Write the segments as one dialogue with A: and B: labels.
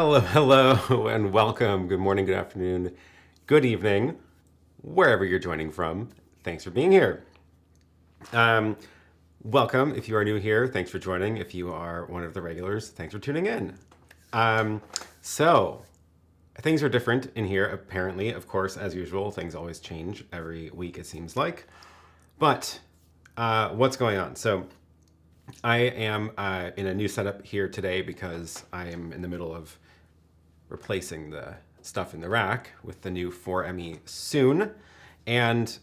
A: Hello, hello, and welcome. Good morning, good afternoon, good evening, wherever you're joining from. Thanks for being here. Welcome. If you are new here, thanks for joining. If you are one of the regulars, thanks for tuning in. So, things are different in here, apparently. Of course, as usual, things always change every week, it seems like. But what's going on? So, I am in a new setup here today because I am in the middle of replacing the stuff in the rack with the new 4ME soon. And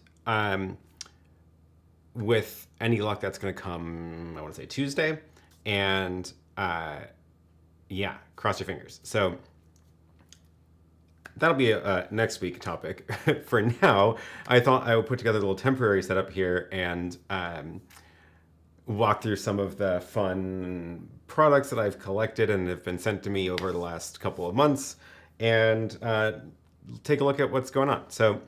A: with any luck, that's going to come, I want to say Tuesday. And yeah, cross your fingers. So that'll be a next week topic. For now, I thought I would put together a little temporary setup here and walk through some of the fun products that I've collected and have been sent to me over the last couple of months, and take a look at what's going on. So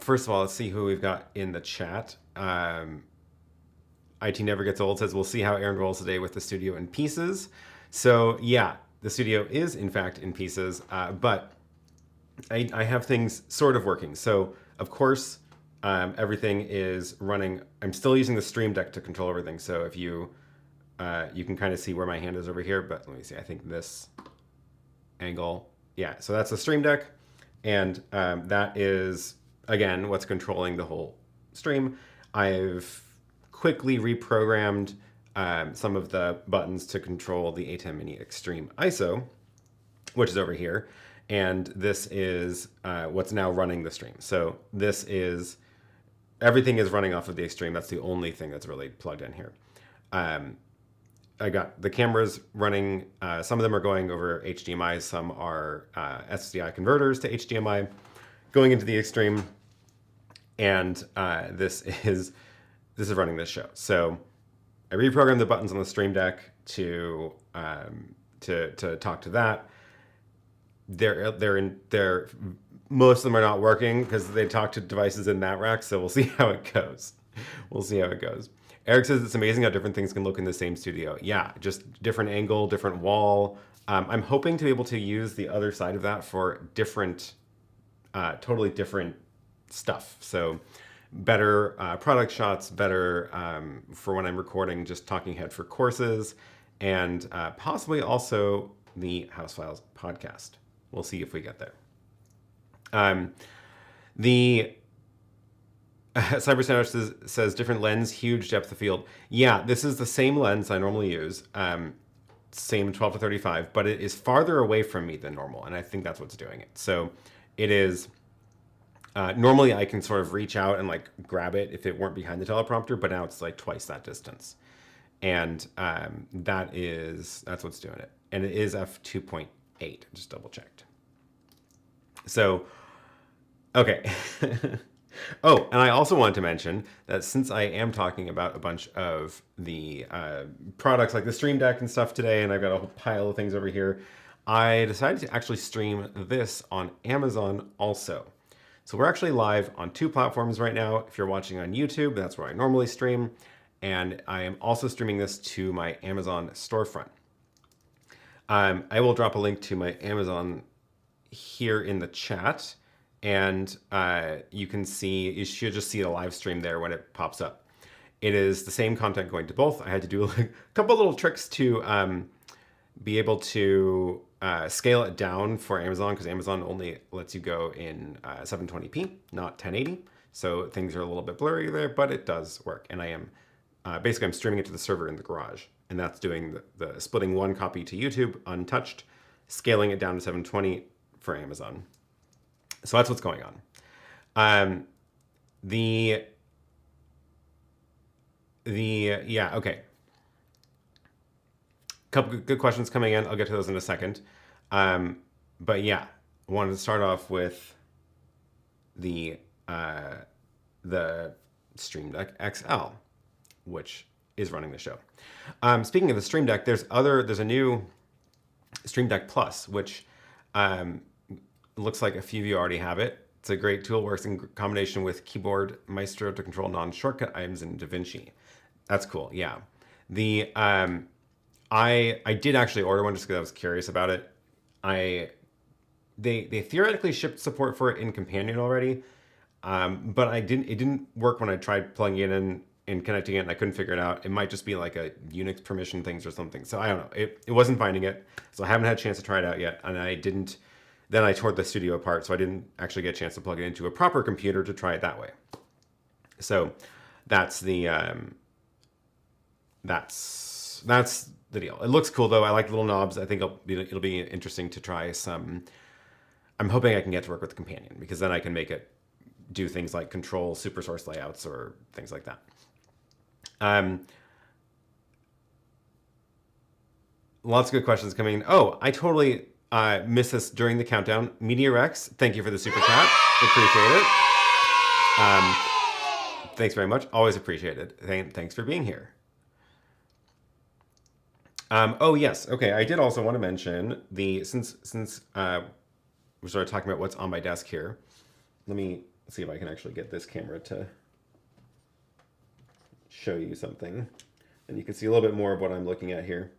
A: first of all, let's see who we've got in the chat. IT Never Gets Old says, we'll see how Aaron rolls today with the studio in pieces. So yeah, the studio is in fact in pieces, but I have things sort of working. So of course, everything is running. I'm still using the Stream Deck to control everything. So if you can kind of see where my hand is over here, but let me see. I think this angle. Yeah, so that's the Stream Deck. And that is, again, what's controlling the whole stream. I've quickly reprogrammed some of the buttons to control the ATEM Mini Extreme ISO, which is over here. And this is what's now running the stream. So this is, everything is running off of the Extreme. That's the only thing that's really plugged in here. I got the cameras running. Some of them are going over HDMI. Some are SDI converters to HDMI going into the Extreme. And this is running this show. So I reprogrammed the buttons on the Stream Deck to talk to that. Most of them are not working because they talk to devices in that rack. So we'll see how it goes. We'll see how it goes. Eric says it's amazing how different things can look in the same studio. Yeah, just different angle, different wall. I'm hoping to be able to use the other side of that for different, totally different stuff. So better product shots, better for when I'm recording, just talking head for courses, and possibly also the House Files podcast. We'll see if we get there. The Cyber Sandwich says different lens, huge depth of field. Yeah, this is the same lens I normally use, same 12 to 35, but it is farther away from me than normal, and I think that's what's doing it. So it is, normally I can sort of reach out and like grab it if it weren't behind the teleprompter, but now it's like twice that distance. And that's what's doing it. And it is f2.8, just double checked. So, okay. Oh, and I also wanted to mention that since I am talking about a bunch of the products like the Stream Deck and stuff today, and I've got a whole pile of things over here, I decided to actually stream this on Amazon also. So we're actually live on 2 platforms right now. If you're watching on YouTube, that's where I normally stream. And I am also streaming this to my Amazon storefront. I will drop a link to my Amazon here in the chat. And you should just see the live stream there when it pops up. It is the same content going to both. I had to do a couple little tricks to be able to scale it down for Amazon, because Amazon only lets you go in 720p, not 1080. So things are a little bit blurry there, but it does work. And I am basically, I'm streaming it to the server in the garage, and that's doing the splitting one copy to YouTube untouched, scaling it down to 720 for Amazon. So that's what's going on. Yeah, okay. Couple good questions coming in. I'll get to those in a second. But yeah, I wanted to start off with the Stream Deck XL, which is running the show. Speaking of the Stream Deck, there's a new Stream Deck Plus, which looks like a few of you already have it. It's a great tool, works in combination with Keyboard Maestro to control non-shortcut items in DaVinci. That's cool, yeah. I did actually order one just because I was curious about it. They theoretically shipped support for it in Companion already, but it didn't work when I tried plugging it in and connecting it, and I couldn't figure it out. It might just be like a Unix permission things or something. So I don't know. It wasn't finding it, so I haven't had a chance to try it out yet, and I didn't. Then I tore the studio apart, so I didn't actually get a chance to plug it into a proper computer to try it that way. So that's the that's the deal. It looks cool though. I like the little knobs. I think it'll be interesting to try some. I'm hoping I can get to work with the Companion, because then I can make it do things like control super source layouts or things like that. Lots of good questions coming in. Oh, I totally missed this during the countdown. Media Rex, thank you for the super chat. Appreciate it. Thanks very much. Always appreciated. Thanks for being here. Oh yes, okay. I did also want to mention since we started talking about what's on my desk here. Let me see if I can actually get this camera to show you something, and you can see a little bit more of what I'm looking at here.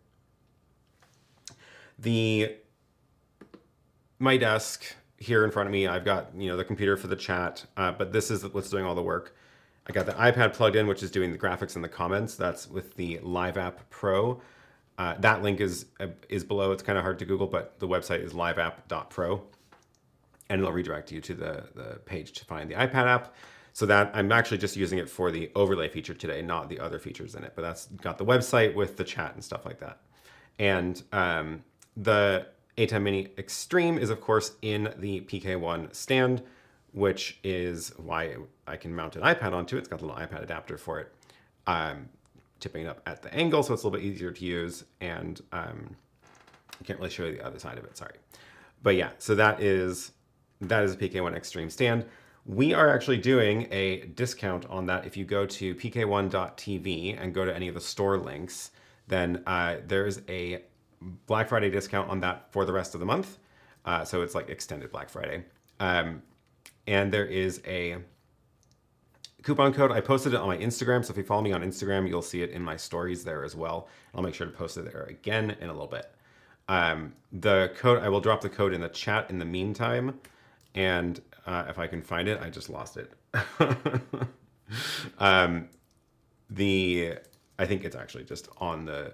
A: My desk here in front of me, I've got the computer for the chat, but this is what's doing all the work. I got the iPad plugged in, which is doing the graphics and the comments. That's with the LiveApp Pro. That link is below. It's kind of hard to Google, but the website is liveapp.pro, and it'll redirect you to the page to find the iPad app. So that I'm actually just using it for the overlay feature today, not the other features in it. But that's got the website with the chat and stuff like that. And the ATEM Mini Extreme is, of course, in the PK1 stand, which is why I can mount an iPad onto it. It's got a little iPad adapter for it. Tipping it up at the angle, so it's a little bit easier to use. And I can't really show you the other side of it, sorry. But yeah, so that is a PK1 Extreme stand. We are actually doing a discount on that. If you go to pk1.tv and go to any of the store links, then there's a Black Friday discount on that for the rest of the month. So it's like extended Black Friday. And there is a coupon code. I posted it on my Instagram, so if you follow me on Instagram, you'll see it in my stories there as well. I'll make sure to post it there again in a little bit. The code, I will drop the code in the chat in the meantime, and if I can find it, I just lost it. I think it's actually just on the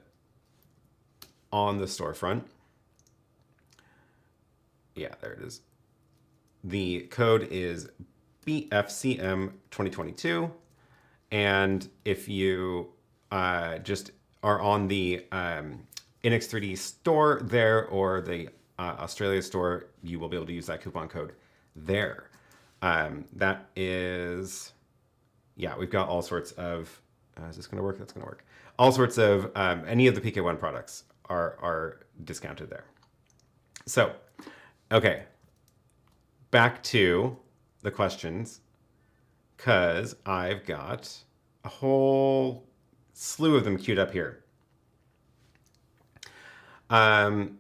A: storefront. Yeah, there it is. The code is BFCM 2022, and if you just are on the NX3D store there or the Australia store, you will be able to use that coupon code there. That is, yeah, we've got all sorts of, is this gonna work? That's gonna work. All sorts of, any of the PK1 products are discounted there. So, okay, back to the questions, because I've got a whole slew of them queued up here. Graham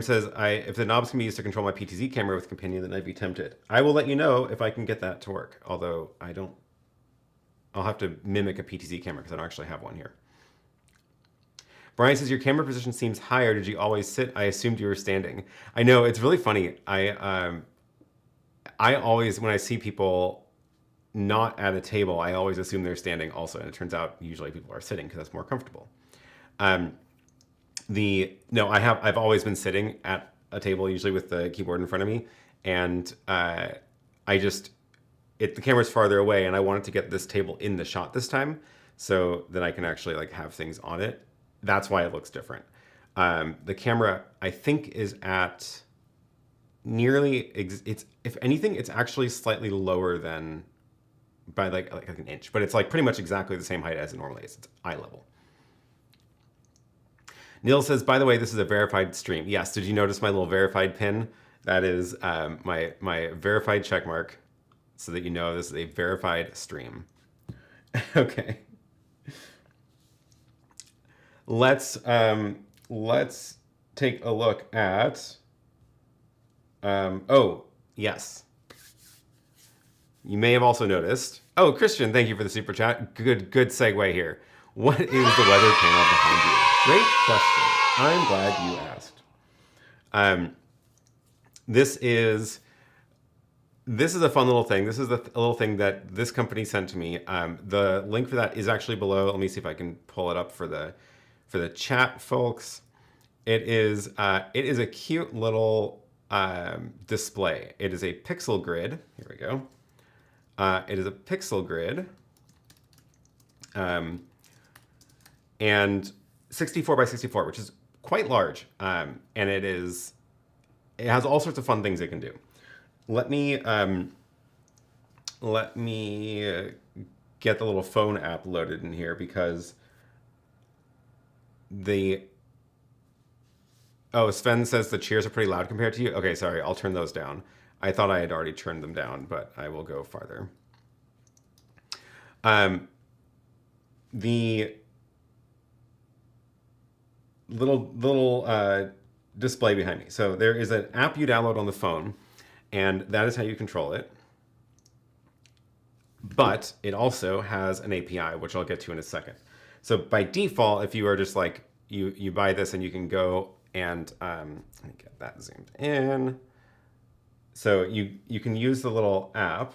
A: says, if the knobs can be used to control my PTZ camera with Companion, then I'd be tempted. I will let you know if I can get that to work, although I'll have to mimic a PTZ camera because I don't actually have one here. Brian says, your camera position seems higher. Did you always sit? I assumed you were standing. I know, it's really funny. I always, when I see people not at a table, I always assume they're standing also. And it turns out usually people are sitting because that's more comfortable. No, I've always been sitting at a table, usually with the keyboard in front of me. And the camera's farther away, and I wanted to get this table in the shot this time so that I can actually like have things on it. That's why it looks different. The camera, I think, is at nearly, if anything, it's actually slightly lower than by like an inch, but it's like pretty much exactly the same height as it normally is. It's eye level. Neil says, by the way, this is a verified stream. Yes, did you notice my little verified pin? That is my verified check mark, so that you know this is a verified stream. Okay. Let's take a look at, oh, yes. you may have also noticed. Oh, Christian, thank you for the super chat. Good segue here. What is the weather panel behind you? Great question. I'm glad you asked. This is a fun little thing. This is a little thing that this company sent to me. The link for that is actually below. Let me see if I can pull it up for the chat, folks. It is a cute little display. It is a pixel grid. Here we go. It is a pixel grid, and 64 by 64, which is quite large, and it has all sorts of fun things it can do. Let me get the little phone app loaded in here because Sven says the cheers are pretty loud compared to you. Okay, sorry, I'll turn those down. I thought I had already turned them down, but I will go farther. The little display behind me. So there is an app you download on the phone, and that is how you control it. But it also has an API, which I'll get to in a second. So by default, if you are just like, you buy this and you can go and, let me get that zoomed in. So you can use the little app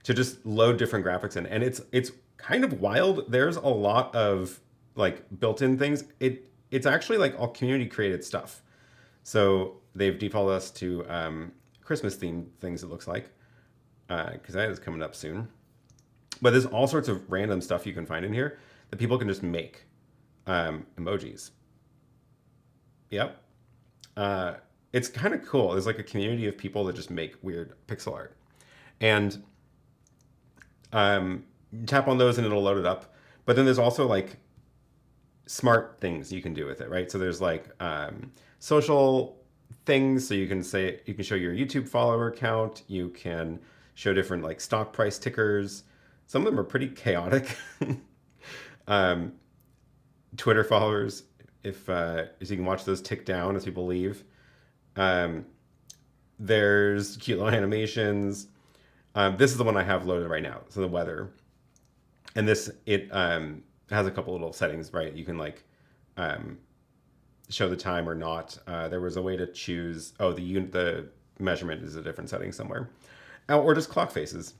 A: to just load different graphics in. And it's kind of wild. There's a lot of like built-in things. It's actually like all community created stuff. So they've defaulted us to Christmas themed things, it looks like, because that is coming up soon. But there's all sorts of random stuff you can find in here that people can just make. Emojis. Yep. It's kind of cool. There's like a community of people that just make weird pixel art. And tap on those and it'll load it up. But then there's also like smart things you can do with it, right? So there's like social things. So you can show your YouTube follower count. You can show different like stock price tickers. Some of them are pretty chaotic. Twitter followers, if you can watch those tick down as people leave. There's cute little animations. This is the one I have loaded right now. So the weather, and it has a couple little settings, right? You can like show the time or not. There was a way to choose. Oh, the measurement is a different setting somewhere, or just clock faces.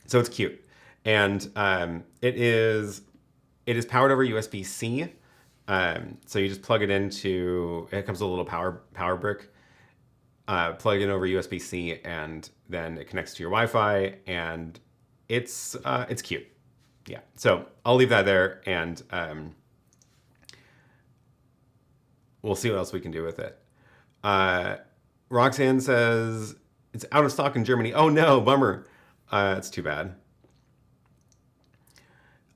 A: So it's cute, and it is powered over USB-C. So you just plug it into. It comes with a little power brick. Plug it over USB-C, and then it connects to your Wi-Fi, and it's cute. Yeah. So I'll leave that there, and we'll see what else we can do with it. Roxanne says it's out of stock in Germany. Oh no, bummer. That's too bad.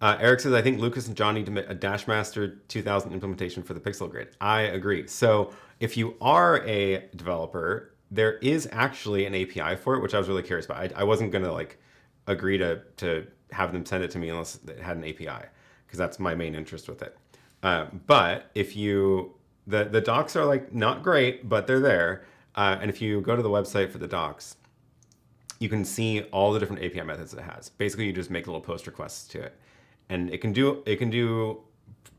A: Eric says, I think Lucas and John need to make a Dashmaster 2000 implementation for the Pixel Grid. I agree. So if you are a developer, there is actually an API for it, which I was really curious about. I wasn't going to like agree to have them send it to me unless it had an API, because that's my main interest with it. But if the docs are like not great, but they're there. And if you go to the website for the docs, you can see all the different API methods it has. Basically, you just make little post requests to it. And it can do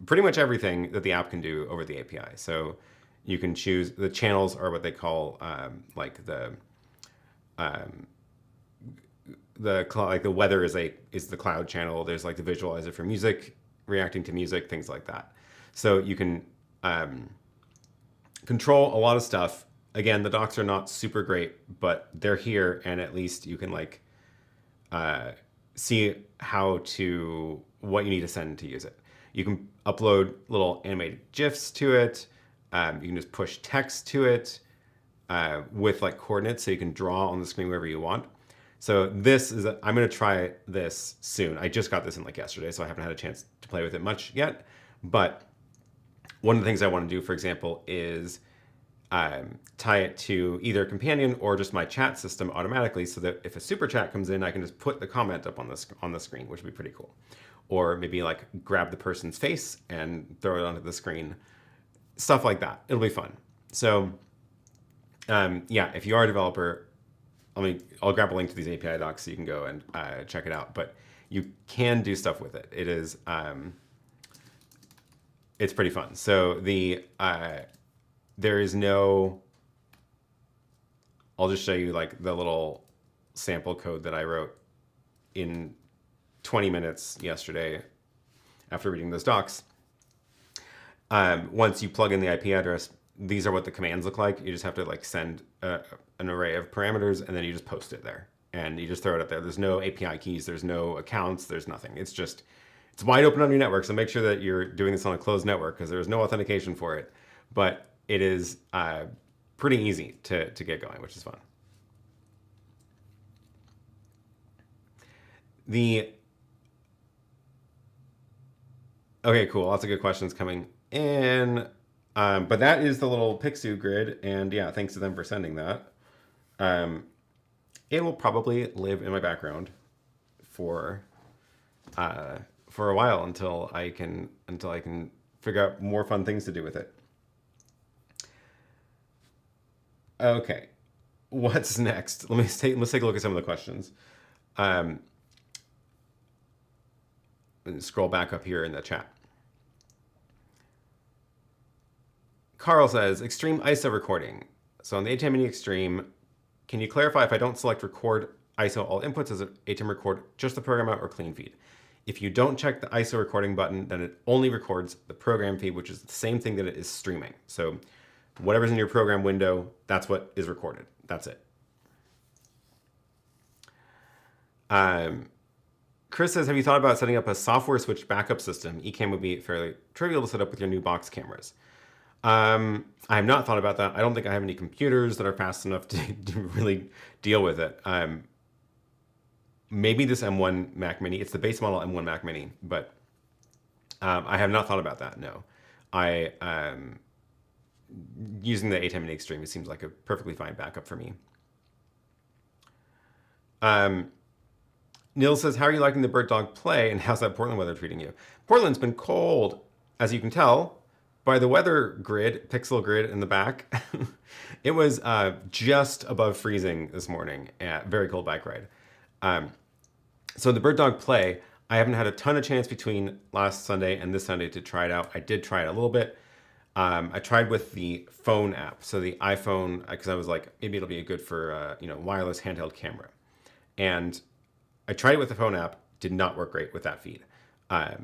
A: pretty much everything that the app can do over the API. So you can choose, the channels are what they call like the weather is the cloud channel. There's like the visualizer for music, reacting to music, things like that. So you can control a lot of stuff. Again, the docs are not super great, but they're here, and at least you can like see what you need to send to use it. You can upload little animated GIFs to it. You can just push text to it with like coordinates, so you can draw on the screen wherever you want. So I'm going to try this soon. I just got this in like yesterday, so I haven't had a chance to play with it much yet. But one of the things I want to do, for example, is tie it to either a companion or just my chat system automatically, so that if a super chat comes in, I can just put the comment up on the screen, which would be pretty cool. Or maybe like grab the person's face and throw it onto the screen, stuff like that. It'll be fun. So yeah, if you are a developer, I'll grab a link to these API docs so you can go and check it out. But you can do stuff with it. It is it's pretty fun. So there is no. I'll just show you like the little sample code that I wrote in 20 minutes yesterday after reading those docs. Once you plug in the IP address, these are what the commands look like. You just have to like send an array of parameters, and then you just post it there. And you just throw it up there. There's no API keys. There's no accounts. There's nothing. It's wide open on your network. So make sure that you're doing this on a closed network because there's no authentication for it. But it is pretty easy to get going, which is fun. Okay, cool. Lots of good questions coming in. But that is the little Pixoo grid. And yeah, thanks to them for sending that. It will probably live in my background for a while until I can figure out more fun things to do with it. Okay, what's next? Let's take a look at some of the questions. Scroll back up here in the chat. Carl says, Extreme ISO recording. So on the ATEM Mini Extreme, can you clarify if I don't select record ISO all inputs, does ATEM record just the program out or clean feed? If you don't check the ISO recording button, then it only records the program feed, which is the same thing that it is streaming. So whatever's in your program window, that's what is recorded. That's it. Chris says, have you thought about setting up a software switch backup system? Ecamm would be fairly trivial to set up with your new box cameras. I have not thought about that. I don't think I have any computers that are fast enough to really deal with it. Maybe this M1 Mac Mini. It's the base model M1 Mac Mini, but I have not thought about that, no. Using the ATEM Mini Extreme, it seems like a perfectly fine backup for me. Neil says, how are you liking the bird dog play and how's that Portland weather treating you? Portland's been cold, as you can tell by the weather grid, pixel grid in the back. It was just above freezing this morning. Very cold bike ride. So the bird dog play, I haven't had a ton of chance between last Sunday and this Sunday to try it out. I did try it a little bit. I tried with the phone app. So the iPhone, because I was like, maybe it'll be good for wireless handheld camera. And I tried it with the phone app, did not work great with that feed.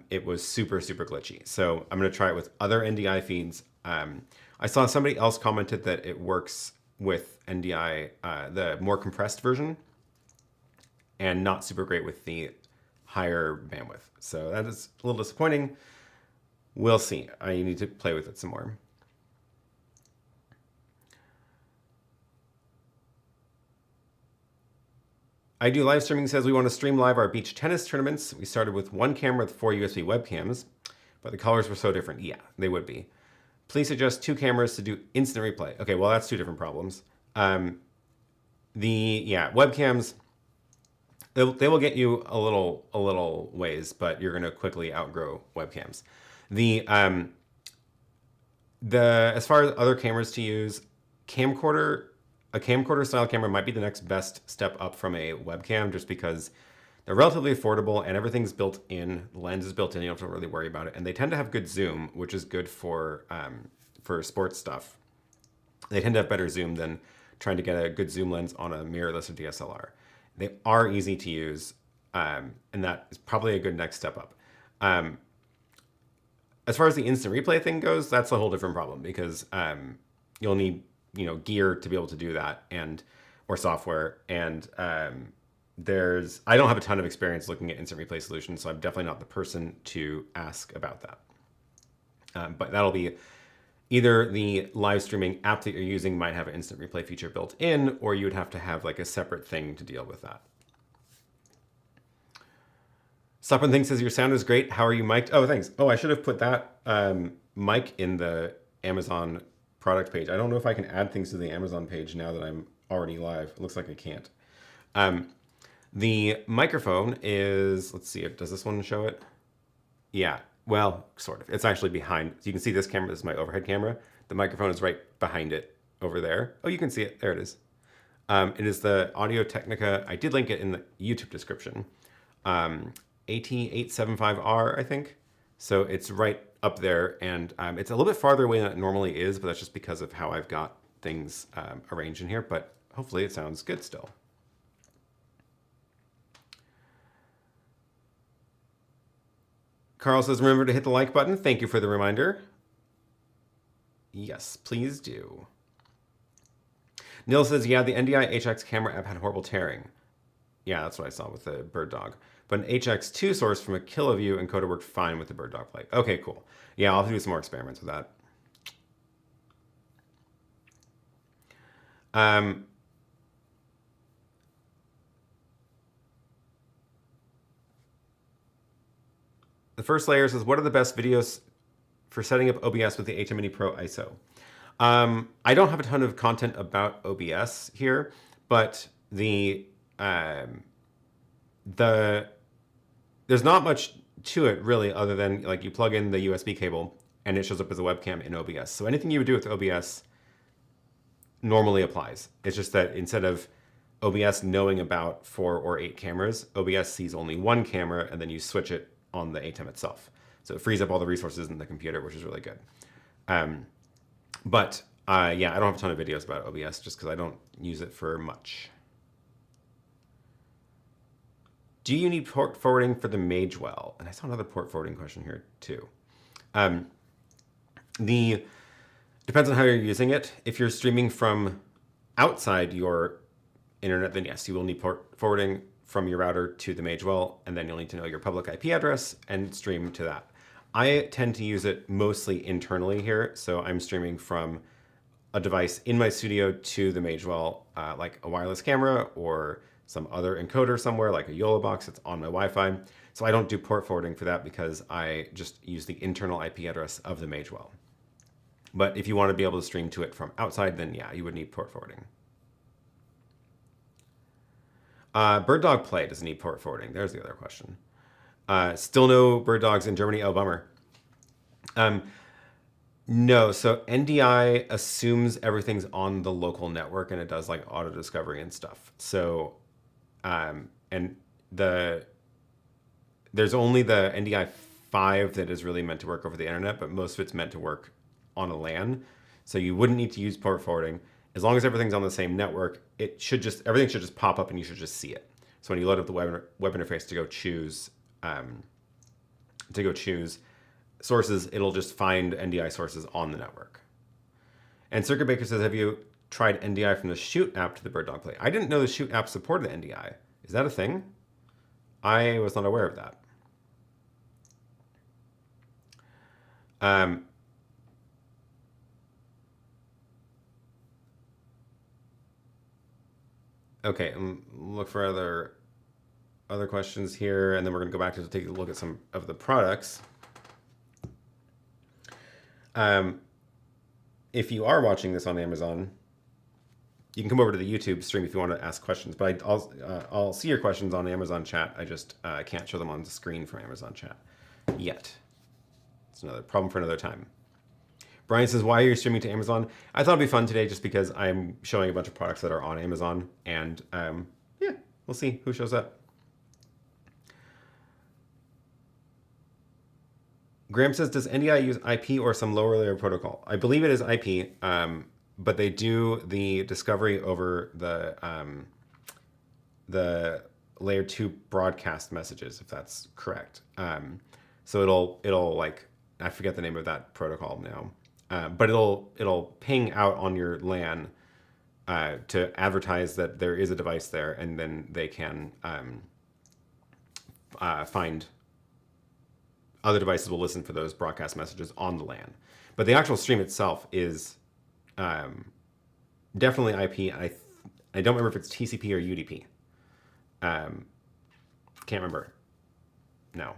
A: It was super, super glitchy. So I'm going to try it with other NDI feeds. I saw somebody else commented that it works with NDI, the more compressed version, and not super great with the higher bandwidth. So that is a little disappointing. We'll see. I need to play with it some more. I do live streaming says we want to stream live our beach tennis tournaments. We started with one camera with 4 USB webcams, but the colors were so different. Yeah, they would be. Please suggest 2 cameras to do instant replay. Okay, well, that's 2 different problems. Webcams, they will get you a little ways, but you're going to quickly outgrow webcams. As far as other cameras to use, a camcorder style camera might be the next best step up from a webcam, just because they're relatively affordable and everything's built in. The lens is built in. You don't have to really worry about it, and they tend to have good zoom, which is good for sports stuff. They tend to have better zoom than trying to get a good zoom lens on a mirrorless or DSLR. They are easy to use, and that is probably a good next step up. As far as the instant replay thing goes, that's a whole different problem because you'll need gear to be able to do that, or software. And I don't have a ton of experience looking at instant replay solutions, so I'm definitely not the person to ask about that. But that'll be either the live streaming app that you're using might have an instant replay feature built in, or you would have to have like a separate thing to deal with that. Suppan Thing says your sound is great. How are you mic'd? Oh, thanks. Oh, I should have put that mic in the Amazon product page. I don't know if I can add things to the Amazon page now that I'm already live. It looks like I can't. The microphone is, let's see, does this one show it? Yeah, well, sort of. It's actually behind. So you can see this camera. This is my overhead camera. The microphone is right behind it over there. Oh, you can see it. There it is. It is the Audio Technica. I did link it in the YouTube description. AT875R, I think. So it's right up there, and it's a little bit farther away than it normally is, but that's just because of how I've got things arranged in here, but hopefully it sounds good still. Carl says, remember to hit the like button. Thank you for the reminder. Yes, please do. Neil says, yeah, the NDI HX camera app had horrible tearing. Yeah, that's what I saw with the bird dog. But an HX2 source from a Kiloview encoder worked fine with the bird dog plate. Okay, cool. Yeah, I'll have to do some more experiments with that. The first layer says, what are the best videos for setting up OBS with the ATEM Mini Pro ISO? I don't have a ton of content about OBS here, but there's not much to it really, other than like you plug in the USB cable and it shows up as a webcam in OBS. So anything you would do with OBS normally applies. It's just that instead of OBS knowing about 4 or 8 cameras, OBS sees only one camera and then you switch it on the ATEM itself. So it frees up all the resources in the computer, which is really good. Yeah, I don't have a ton of videos about OBS just because I don't use it for much. Do you need port forwarding for the Magewell? And I saw another port forwarding question here too. Depends on how you're using it. If you're streaming from outside your internet, then yes, you will need port forwarding from your router to the Magewell, and then you'll need to know your public IP address and stream to that. I tend to use it mostly internally here, so I'm streaming from a device in my studio to the Magewell, like a wireless camera or some other encoder somewhere, like a YOLO box that's on my Wi-Fi. So I don't do port forwarding for that because I just use the internal IP address of the Magewell. But if you want to be able to stream to it from outside, then yeah, you would need port forwarding. Bird dog play doesn't need port forwarding. There's the other question. Still no bird dogs in Germany. Oh, bummer. No, so NDI assumes everything's on the local network and it does like auto discovery and stuff. So, and there's only the NDI 5 that is really meant to work over the internet, but most of it's meant to work on a LAN. So you wouldn't need to use port forwarding. As long as everything's on the same network, everything should just pop up and you should just see it. So when you load up the web interface to go choose sources, it'll just find NDI sources on the network. And Circuit Baker says, have you tried NDI from the Shoot app to the bird dog play? I didn't know the Shoot app supported NDI. Is that a thing? I was not aware of that. Okay, look for other questions here, and then we're going to go back to take a look at some of the products. If you are watching this on Amazon, you can come over to the YouTube stream if you want to ask questions, but I'll see your questions on Amazon chat. I just can't show them on the screen from Amazon chat yet. It's another problem for another time. Brian says, why are you streaming to Amazon? I thought it'd be fun today just because I'm showing a bunch of products that are on Amazon, and yeah, we'll see who shows up. Graham says, does NDI use IP or some lower layer protocol? I believe it is IP, but they do the discovery over the layer 2 broadcast messages, if that's correct. So it'll like, I forget the name of that protocol now. But it'll ping out on your LAN to advertise that there is a device there, and then they can find other devices will listen for those broadcast messages on the LAN. But the actual stream itself is definitely IP. I don't remember if it's TCP or UDP. Can't remember. No.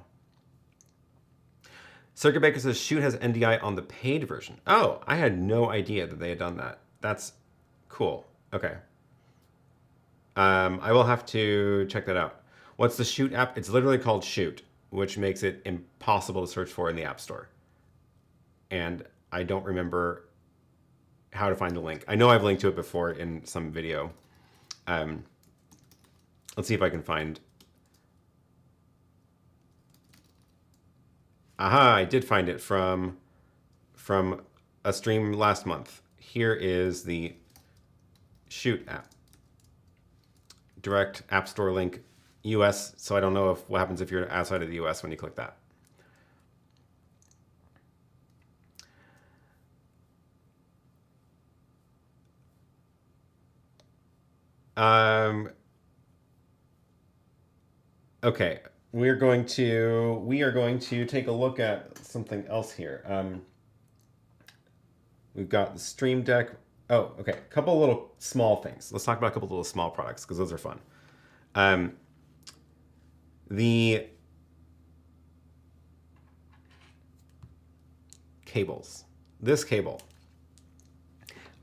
A: Circuit Baker says, Shoot has NDI on the paid version. Oh, I had no idea that they had done that. That's cool. Okay. I will have to check that out. What's the Shoot app? It's literally called Shoot, which makes it impossible to search for in the App Store. And I don't remember how to find the link. I know I've linked to it before in some video. Let's see if I can find. Aha, I did find it from a stream last month. Here is the Shoot app. Direct App Store link, US. So I don't know what happens if you're outside of the US when you click that. Okay, we are going to take a look at something else here. We've got the Stream Deck. Oh, okay. A couple of little small things. Let's talk about a couple of little small products because those are fun. The cables. This cable.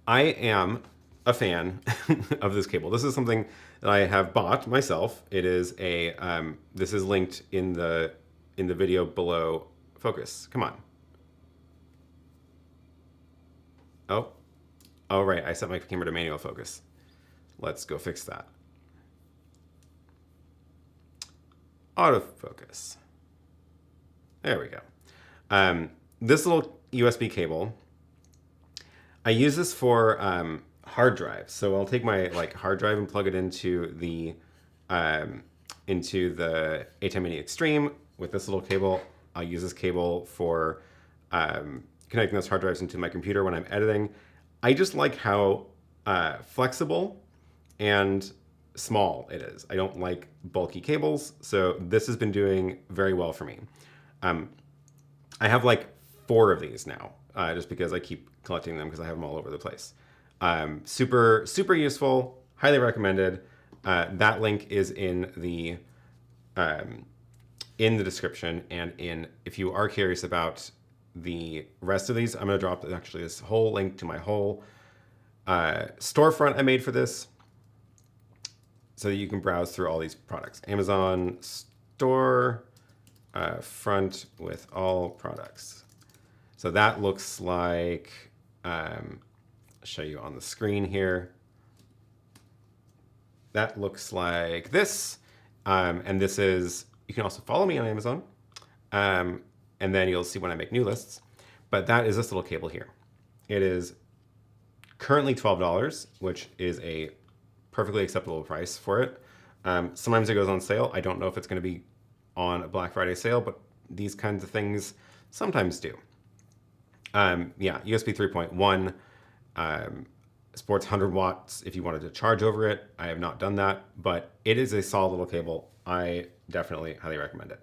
A: I am a fan of this cable. This is something that I have bought myself. It is a. This is linked in the video below. Focus. Come on. Oh. Oh, right. I set my camera to manual focus. Let's go fix that. Autofocus. There we go. This little USB cable, I use this for hard drives. So I'll take my hard drive and plug it into the ATEM Mini Extreme with this little cable. I'll use this cable for connecting those hard drives into my computer when I'm editing. I just like how flexible and small it is. I don't like bulky cables, so this has been doing very well for me. I have like 4 of these now, just because I keep collecting them because I have them all over the place. Super useful, highly recommended. That link is in the description, and if you are curious about the rest of these, I'm going to drop actually this whole link to my whole storefront I made for this, so that you can browse through all these products. Amazon store front with all products. So that looks like, I'll show you on the screen here. That looks like this. And this is, you can also follow me on Amazon. And then you'll see when I make new lists. But that is this little cable here. It is currently $12, which is a perfectly acceptable price for it. Sometimes it goes on sale. I don't know if it's going to be on a Black Friday sale, but these kinds of things sometimes do. Yeah, USB 3.1, supports 100 watts if you wanted to charge over it. I have not done that, but it is a solid little cable. I definitely highly recommend it.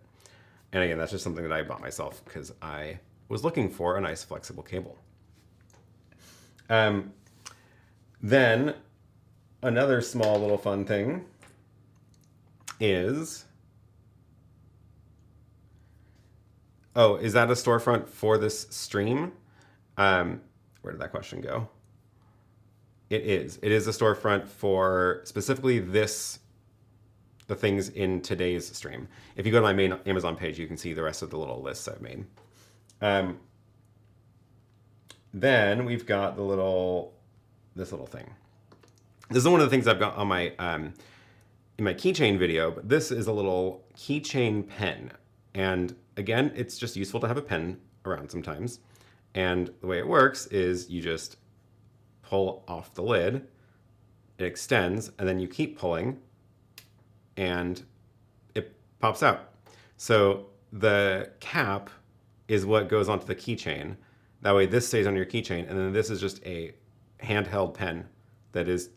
A: And again, that's just something that I bought myself because I was looking for a nice flexible cable. Then another small little fun thing is, oh, is that a storefront for this stream? Where did that question go? It is. It is a storefront for specifically the things in today's stream. If you go to my main Amazon page, you can see the rest of the little lists I've made. Then we've got this little thing. This is one of the things I've got on my in my keychain video, but this is a little keychain pen. And again, it's just useful to have a pen around sometimes. And the way it works is you just pull off the lid, it extends, and then you keep pulling, and it pops out. So the cap is what goes onto the keychain. That way this stays on your keychain, and then this is just a handheld pen that is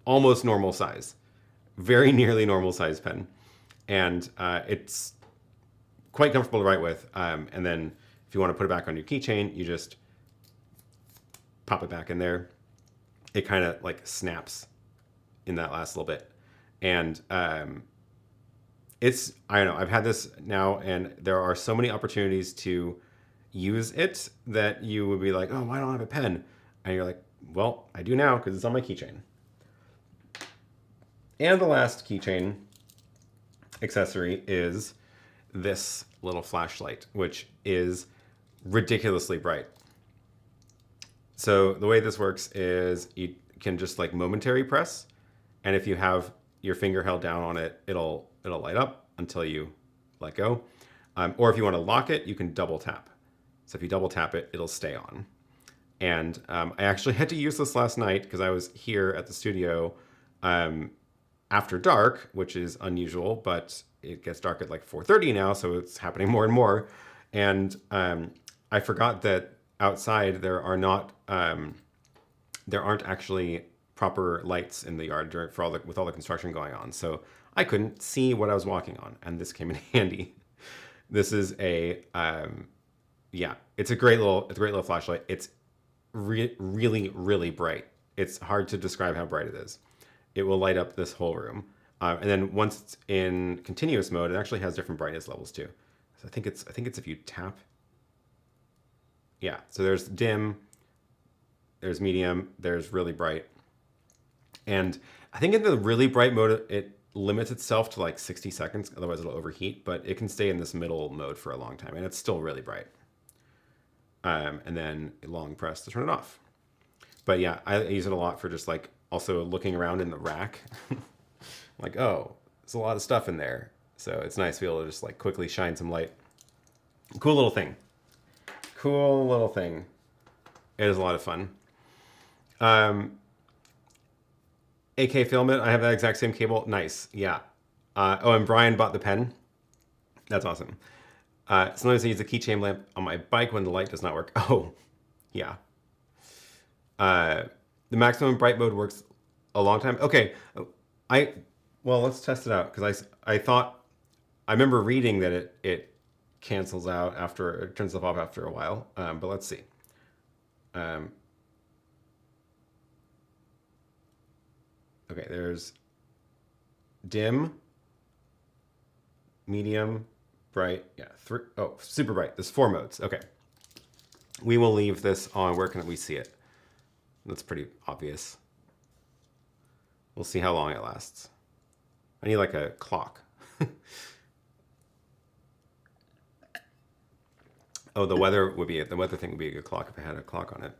A: almost normal size. Very nearly normal size pen. And it's quite comfortable to write with. And then if you want to put it back on your keychain, you just pop it back in there. It kind of like snaps in that last little bit. And I don't know, I've had this now, and there are so many opportunities to use it that you would be like, oh, why don't I have a pen? And you're like, well, I do now because it's on my keychain. And the last keychain accessory is this little flashlight, which is ridiculously bright. So the way this works is you can just like momentary press, And if you have your finger held down on it, it'll light up until you let go. Or if you want to lock it, you can double tap. So if you double tap it, it'll stay on. And I actually had to use this last night because I was here at the studio after dark, which is unusual, but it gets dark at like 4:30 now, so it's happening more and more. And I forgot that outside there aren't actually proper lights in the yard with all the construction going on. So I couldn't see what I was walking on, and this came in handy. This is a yeah, it's a great little flashlight. It's really, really bright. It's hard to describe how bright it is. It will light up this whole room. And then once it's in continuous mode, it actually has different brightness levels too. So I think it's if you tap. Yeah, so there's dim, there's medium, there's really bright. And I think in the really bright mode, it limits itself to like 60 seconds, otherwise it'll overheat, but it can stay in this middle mode for a long time, and it's still really bright. And then long press to turn it off. But yeah, I use it a lot for just like also looking around in the rack. Like, oh, there's a lot of stuff in there. So it's nice to be able to just like quickly shine some light. Cool little thing. Cool little thing. It is a lot of fun. AK filament, I have that exact same cable. Nice, yeah. Oh, and Brian bought the pen. That's awesome. Sometimes I use a keychain lamp on my bike when the light does not work. Oh, yeah. The maximum bright mode works a long time. Okay, well, let's test it out because I remember reading that it cancels out after, it turns itself off after a while. But let's see. Okay, there's dim, medium, bright, yeah, super bright. There's 4 modes. Okay. We will leave this on. Where can we see it? That's pretty obvious. We'll see how long it lasts. I need like a clock. Oh, the weather thing would be a good clock if I had a clock on it.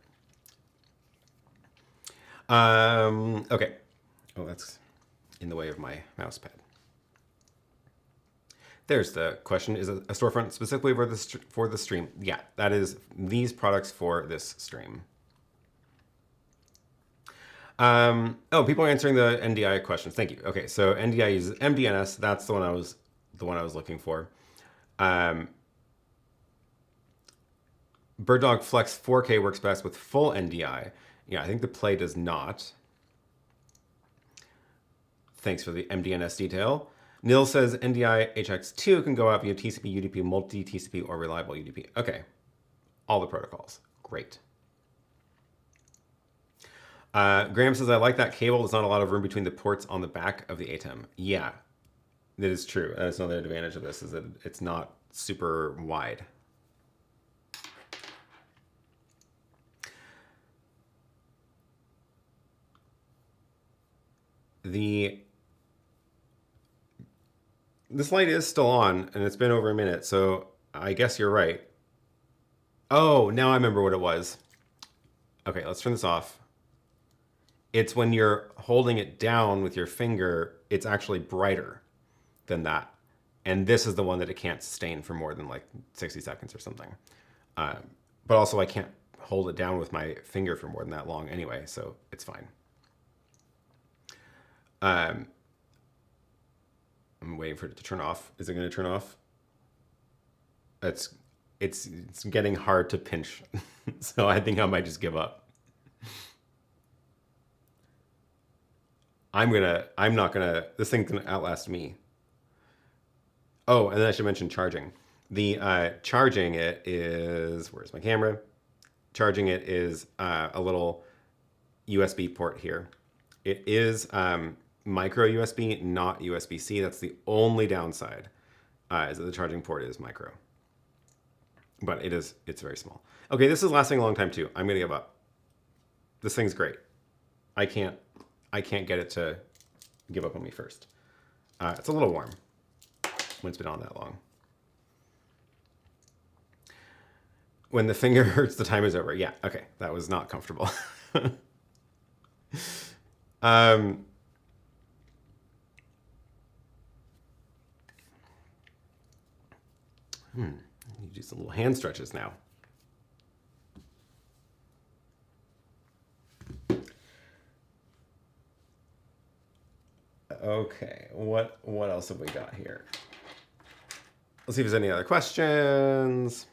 A: Okay. Oh, that's in the way of my mouse pad. There's the question. Is it a storefront specifically for the stream? Yeah, that is these products for this stream. Oh, people are answering the NDI questions. Thank you. Okay, so NDI uses MDNS. That's the one I was looking for. Bird Dog Flex 4K works best with full NDI. Yeah, I think the Play does not. Thanks for the MDNS detail. Nil says NDI HX2 can go out via TCP, UDP, multi-TCP, or reliable UDP. Okay, all the protocols. Great. Graham says, I like that cable. There's not a lot of room between the ports on the back of the ATEM. Yeah, that is true. That's another advantage of this, is that it's not super wide. This light is still on, and it's been over a minute, so I guess you're right. Oh, now I remember what it was. Okay, let's turn this off. It's when you're holding it down with your finger, it's actually brighter than that. And this is the one that it can't sustain for more than like 60 seconds or something. But also I can't hold it down with my finger for more than that long anyway, so it's fine. I'm waiting for it to turn off. Is it going to turn off? It's getting hard to pinch, so I think I might just give up. This thing's gonna outlast me. Oh, and then I should mention charging. The charging it is, where's my camera? Charging it is a little USB port here. It is micro USB, not USB-C. That's the only downside, is that the charging port is micro. But it's very small. Okay, this is lasting a long time too. I'm gonna give up. This thing's great. I can't get it to give up on me first. It's a little warm when it's been on that long. When the finger hurts, the time is over. Yeah, okay, that was not comfortable. You do some little hand stretches now. Okay, what else have we got here? Let's see if there's any other questions.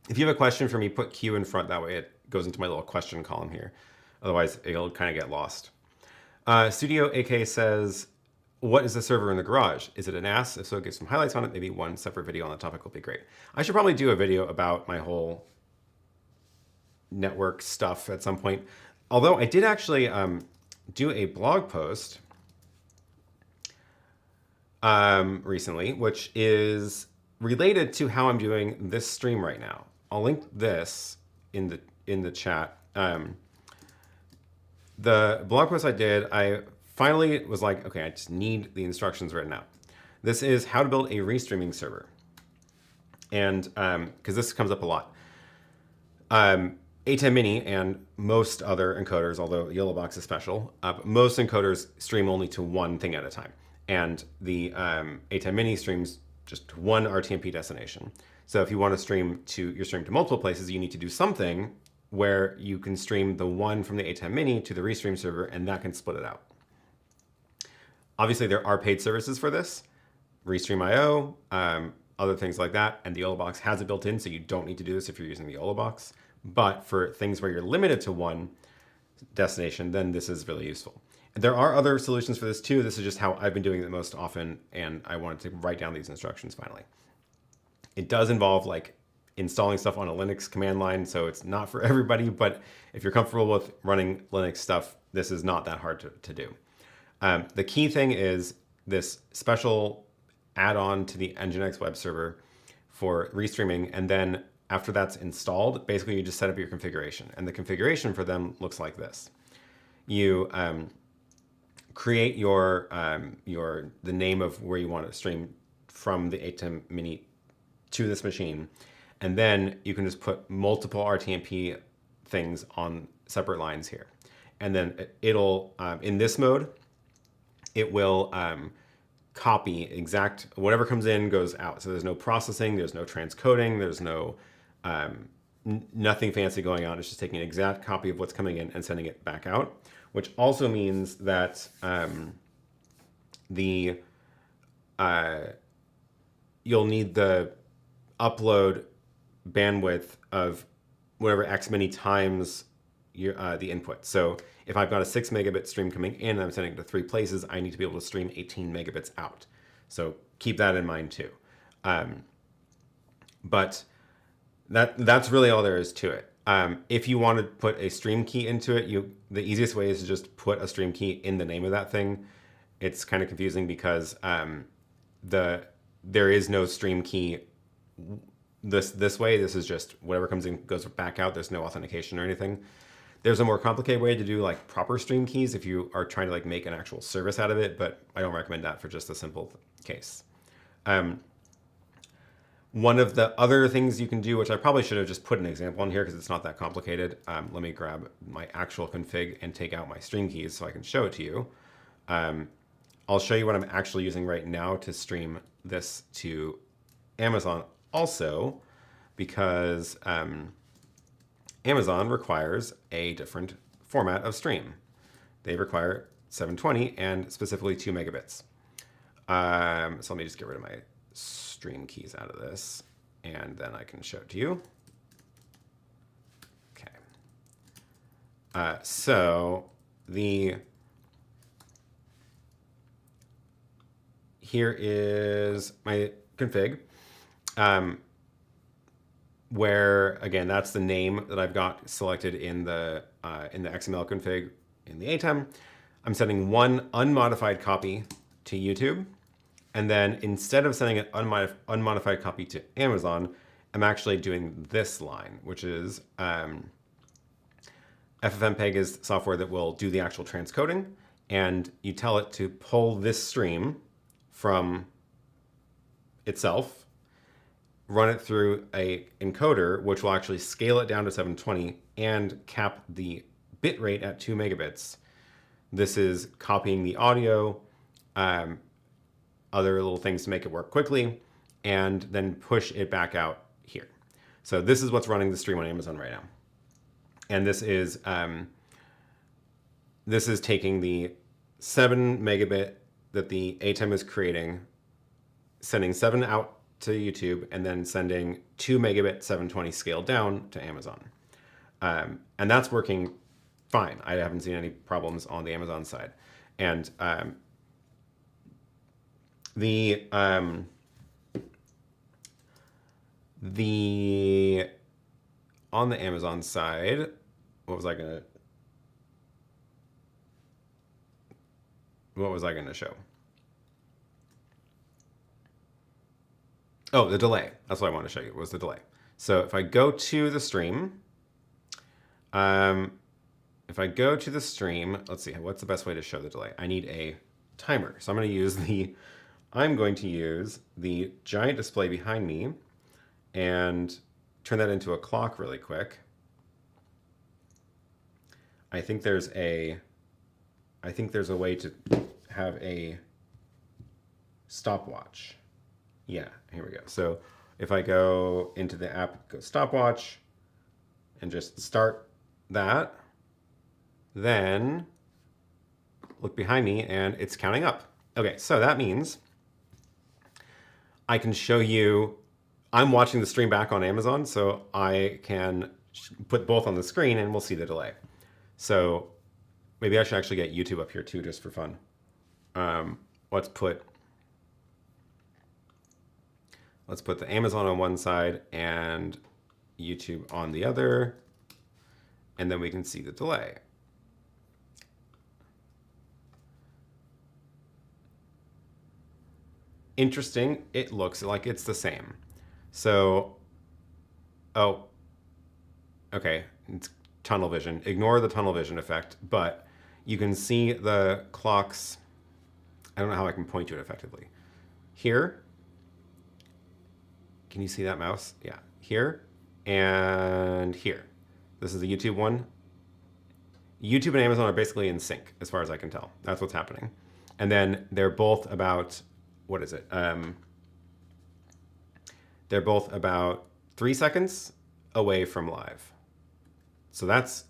A: If you have a question for me, put Q in front. That way it goes into my little question column here. Otherwise, it'll kind of get lost. Studio AK says, what is the server in the garage? Is it an NAS? If so, give some highlights on it. Maybe one separate video on the topic will be great. I should probably do a video about my whole network stuff at some point. Although I did actually do a blog post recently, which is related to how I'm doing this stream right now. I'll link this in the chat. The blog post I did, I finally was like, okay, I just need the instructions written out. This is how to build a Restreaming server. And because this comes up a lot. ATEM Mini and most other encoders, although Yellow Box is special, most encoders stream only to one thing at a time. And the ATEM Mini streams just one RTMP destination. So if you want to stream your stream to multiple places, you need to do something where you can stream the one from the ATEM Mini to the Restream server, and that can split it out. Obviously, there are paid services for this, Restream.io, other things like that, and the Yellow Box has it built in, so you don't need to do this if you're using the Yellow Box. But for things where you're limited to one destination, then this is really useful. There are other solutions for this too. This is just how I've been doing it most often, and I wanted to write down these instructions finally. It does involve like installing stuff on a Linux command line, so it's not for everybody, but if you're comfortable with running Linux stuff, this is not that hard to do. The key thing is this special add-on to the Nginx web server for Restreaming, and then after that's installed, basically you just set up your configuration, and the configuration for them looks like this. You create the name of where you want to stream from the ATEM Mini to this machine, and then you can just put multiple RTMP things on separate lines here. And then it'll, in this mode, it will copy exact, whatever comes in goes out. So there's no processing, there's no transcoding, there's no, nothing fancy going on. It's just taking an exact copy of what's coming in and sending it back out, which also means that you'll need the upload bandwidth of whatever X many times the input. So if I've got a 6 megabit stream coming in and I'm sending it to 3 places, I need to be able to stream 18 megabits out. So keep that in mind too. But that's really all there is to it. If you want to put a stream key into it, the easiest way is to just put a stream key in the name of that thing. It's kind of confusing because there is no stream key this way. This is just whatever comes in goes back out. There's no authentication or anything. There's a more complicated way to do like proper stream keys if you are trying to like make an actual service out of it, but I don't recommend that for just a simple case. One of the other things you can do, which I probably should have just put an example on here because it's not that complicated. Let me grab my actual config and take out my stream keys so I can show it to you. I'll show you what I'm actually using right now to stream this to Amazon also, because Amazon requires a different format of stream. They require 720 and specifically 2 megabits. So let me just get rid of my stream keys out of this, and then I can show it to you. Okay. So here is my config, where again that's the name that I've got selected in the XML config in the ATEM. I'm sending one unmodified copy to YouTube. And then instead of sending an unmodified copy to Amazon, I'm actually doing this line, which is FFmpeg is software that will do the actual transcoding. And you tell it to pull this stream from itself, run it through a encoder, which will actually scale it down to 720 and cap the bit rate at 2 megabits. This is copying the audio, other little things to make it work quickly. and then push it back out here. So this is what's running the stream on Amazon right now. And this is taking the 7 megabit that the ATEM is creating, sending 7 out to YouTube, and then sending 2 megabit 720 scaled down to Amazon. And that's working fine. I haven't seen any problems on the Amazon side. And on the Amazon side, what was I gonna show? Oh, the delay. That's what I want to show you, was the delay. So if I go to the stream, let's see, what's the best way to show the delay? I need a timer. So I'm going to use the giant display behind me and turn that into a clock really quick. I think there's a way to have a stopwatch. Yeah, here we go. So if I go into the app, go stopwatch, and just start that, then look behind me and it's counting up. Okay, so that means I can show you, I'm watching the stream back on Amazon, so I can put both on the screen and we'll see the delay. So maybe I should actually get YouTube up here too, just for fun. Let's put the Amazon on one side and YouTube on the other, and then we can see the delay. Interesting, it looks like it's the same. So, oh, okay, it's tunnel vision. Ignore the tunnel vision effect, but you can see the clocks. I don't know how I can point to it effectively. Here, can you see that mouse? Yeah, here and here. This is the YouTube one. YouTube and Amazon are basically in sync as far as I can tell. That's what's happening. And then they're both about, what is it? They're both about 3 seconds away from live. So that's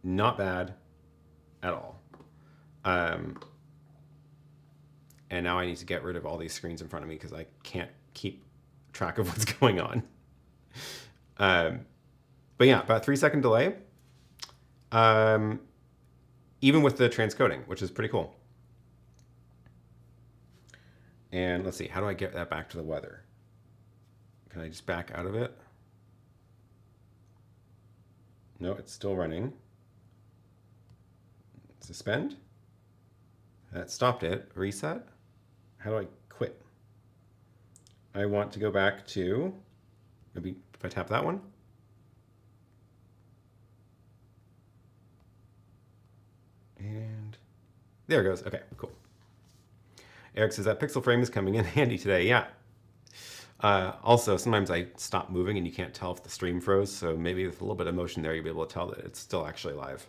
A: not bad at all. And now I need to get rid of all these screens in front of me because I can't keep track of what's going on. But yeah, about 3 second delay. Even with the transcoding, which is pretty cool. And let's see, how do I get that back to the weather? Can I just back out of it? No, it's still running. Suspend. That stopped it. Reset. How do I quit? I want to go back to, maybe if I tap that one. And there it goes. Okay, cool. Eric says that pixel frame is coming in handy today. Yeah. Also, sometimes I stop moving and you can't tell if the stream froze. So maybe with a little bit of motion there, you'll be able to tell that it's still actually live.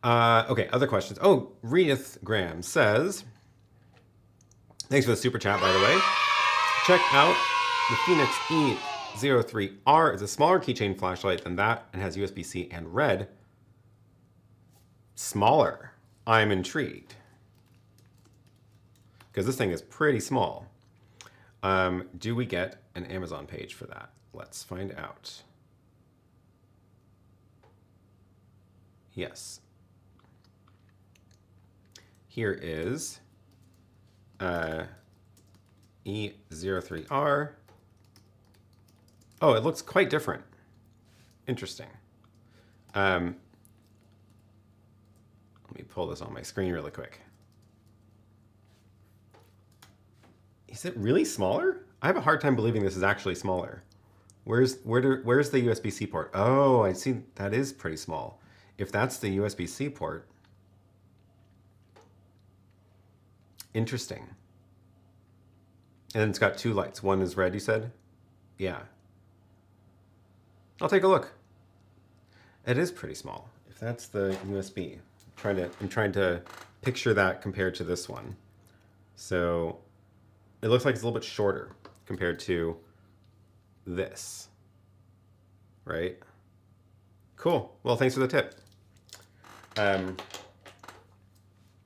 A: Okay, other questions. Oh, Reeth Graham says, thanks for the super chat, by the way. Check out the Fenix E03R. It's a smaller keychain flashlight than that and has USB-C and red. Smaller. I'm intrigued. Because this thing is pretty small. Do we get an Amazon page for that? Let's find out. Yes. Here is E03R. Oh, it looks quite different. Interesting. Let me pull this on my screen really quick. Is it really smaller? I have a hard time believing this is actually smaller. Where's the USB-C port? Oh, I see. That is pretty small. If that's the USB-C port, interesting. And then it's got two lights. One is red, you said? Yeah. I'll take a look. It is pretty small. If that's the USB, I'm trying to picture that compared to this one. So it looks like it's a little bit shorter compared to this, right? Cool. Well, thanks for the tip.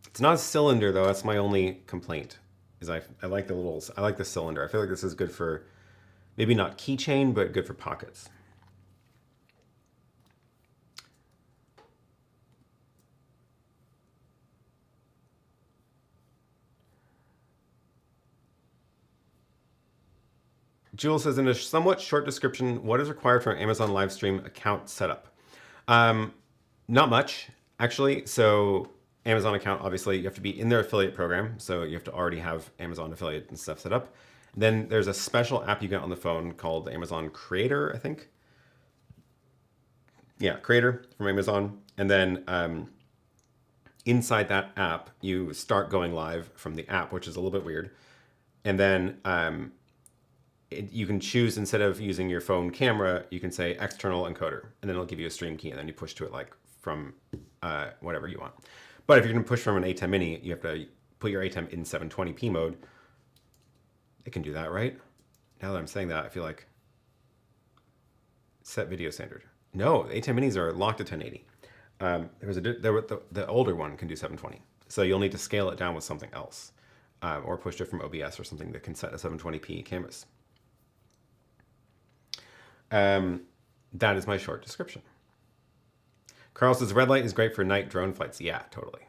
A: It's not a cylinder though. That's my only complaint. Is I like I like the cylinder. I feel like this is good for maybe not keychain, but good for pockets. Jules says, in a somewhat short description, what is required for an Amazon Livestream account setup? Not much, actually. So Amazon account, obviously, you have to be in their affiliate program. So you have to already have Amazon affiliate and stuff set up. Then there's a special app you get on the phone called Amazon Creator, I think. Yeah, Creator from Amazon. And then inside that app, you start going live from the app, which is a little bit weird. And then you can choose, instead of using your phone camera, you can say external encoder, and then it'll give you a stream key, and then you push to it like from whatever you want. But if you're going to push from an ATEM Mini, you have to put your ATEM in 720p mode. It can do that, right? Now that I'm saying that, I feel like set video standard. No, ATEM Minis are locked at 1080. The older one can do 720, so you'll need to scale it down with something else, or push it from OBS or something that can set a 720p canvas. That is my short description. Carl says red light is great for night drone flights. Yeah, totally.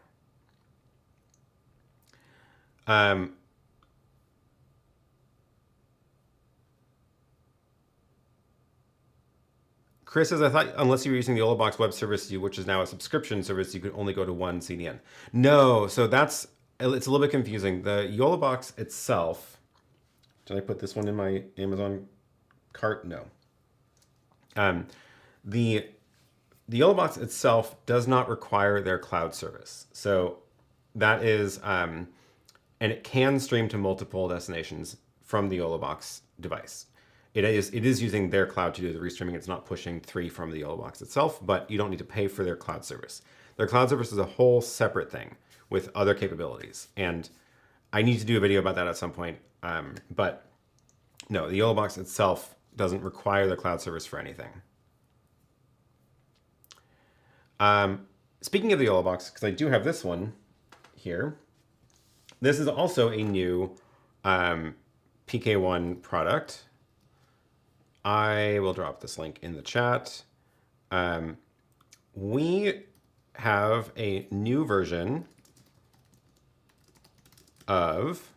A: Chris says, I thought unless you were using the Olabox web service, which is now a subscription service, you could only go to one CDN. No, so it's a little bit confusing. The Yolabox itself, did I put this one in my Amazon cart? No. The Yolabox itself does not require their cloud service. So that is, and it can stream to multiple destinations from the Yolabox device. It is using their cloud to do the restreaming. It's not pushing 3 from the Yolabox itself, but you don't need to pay for their cloud service. Their cloud service is a whole separate thing with other capabilities. And I need to do a video about that at some point. But no, the Yolabox itself doesn't require the cloud service for anything. Speaking of the Yolabox, because I do have this one here, this is also a new PK1 product. I will drop this link in the chat. We have a new version of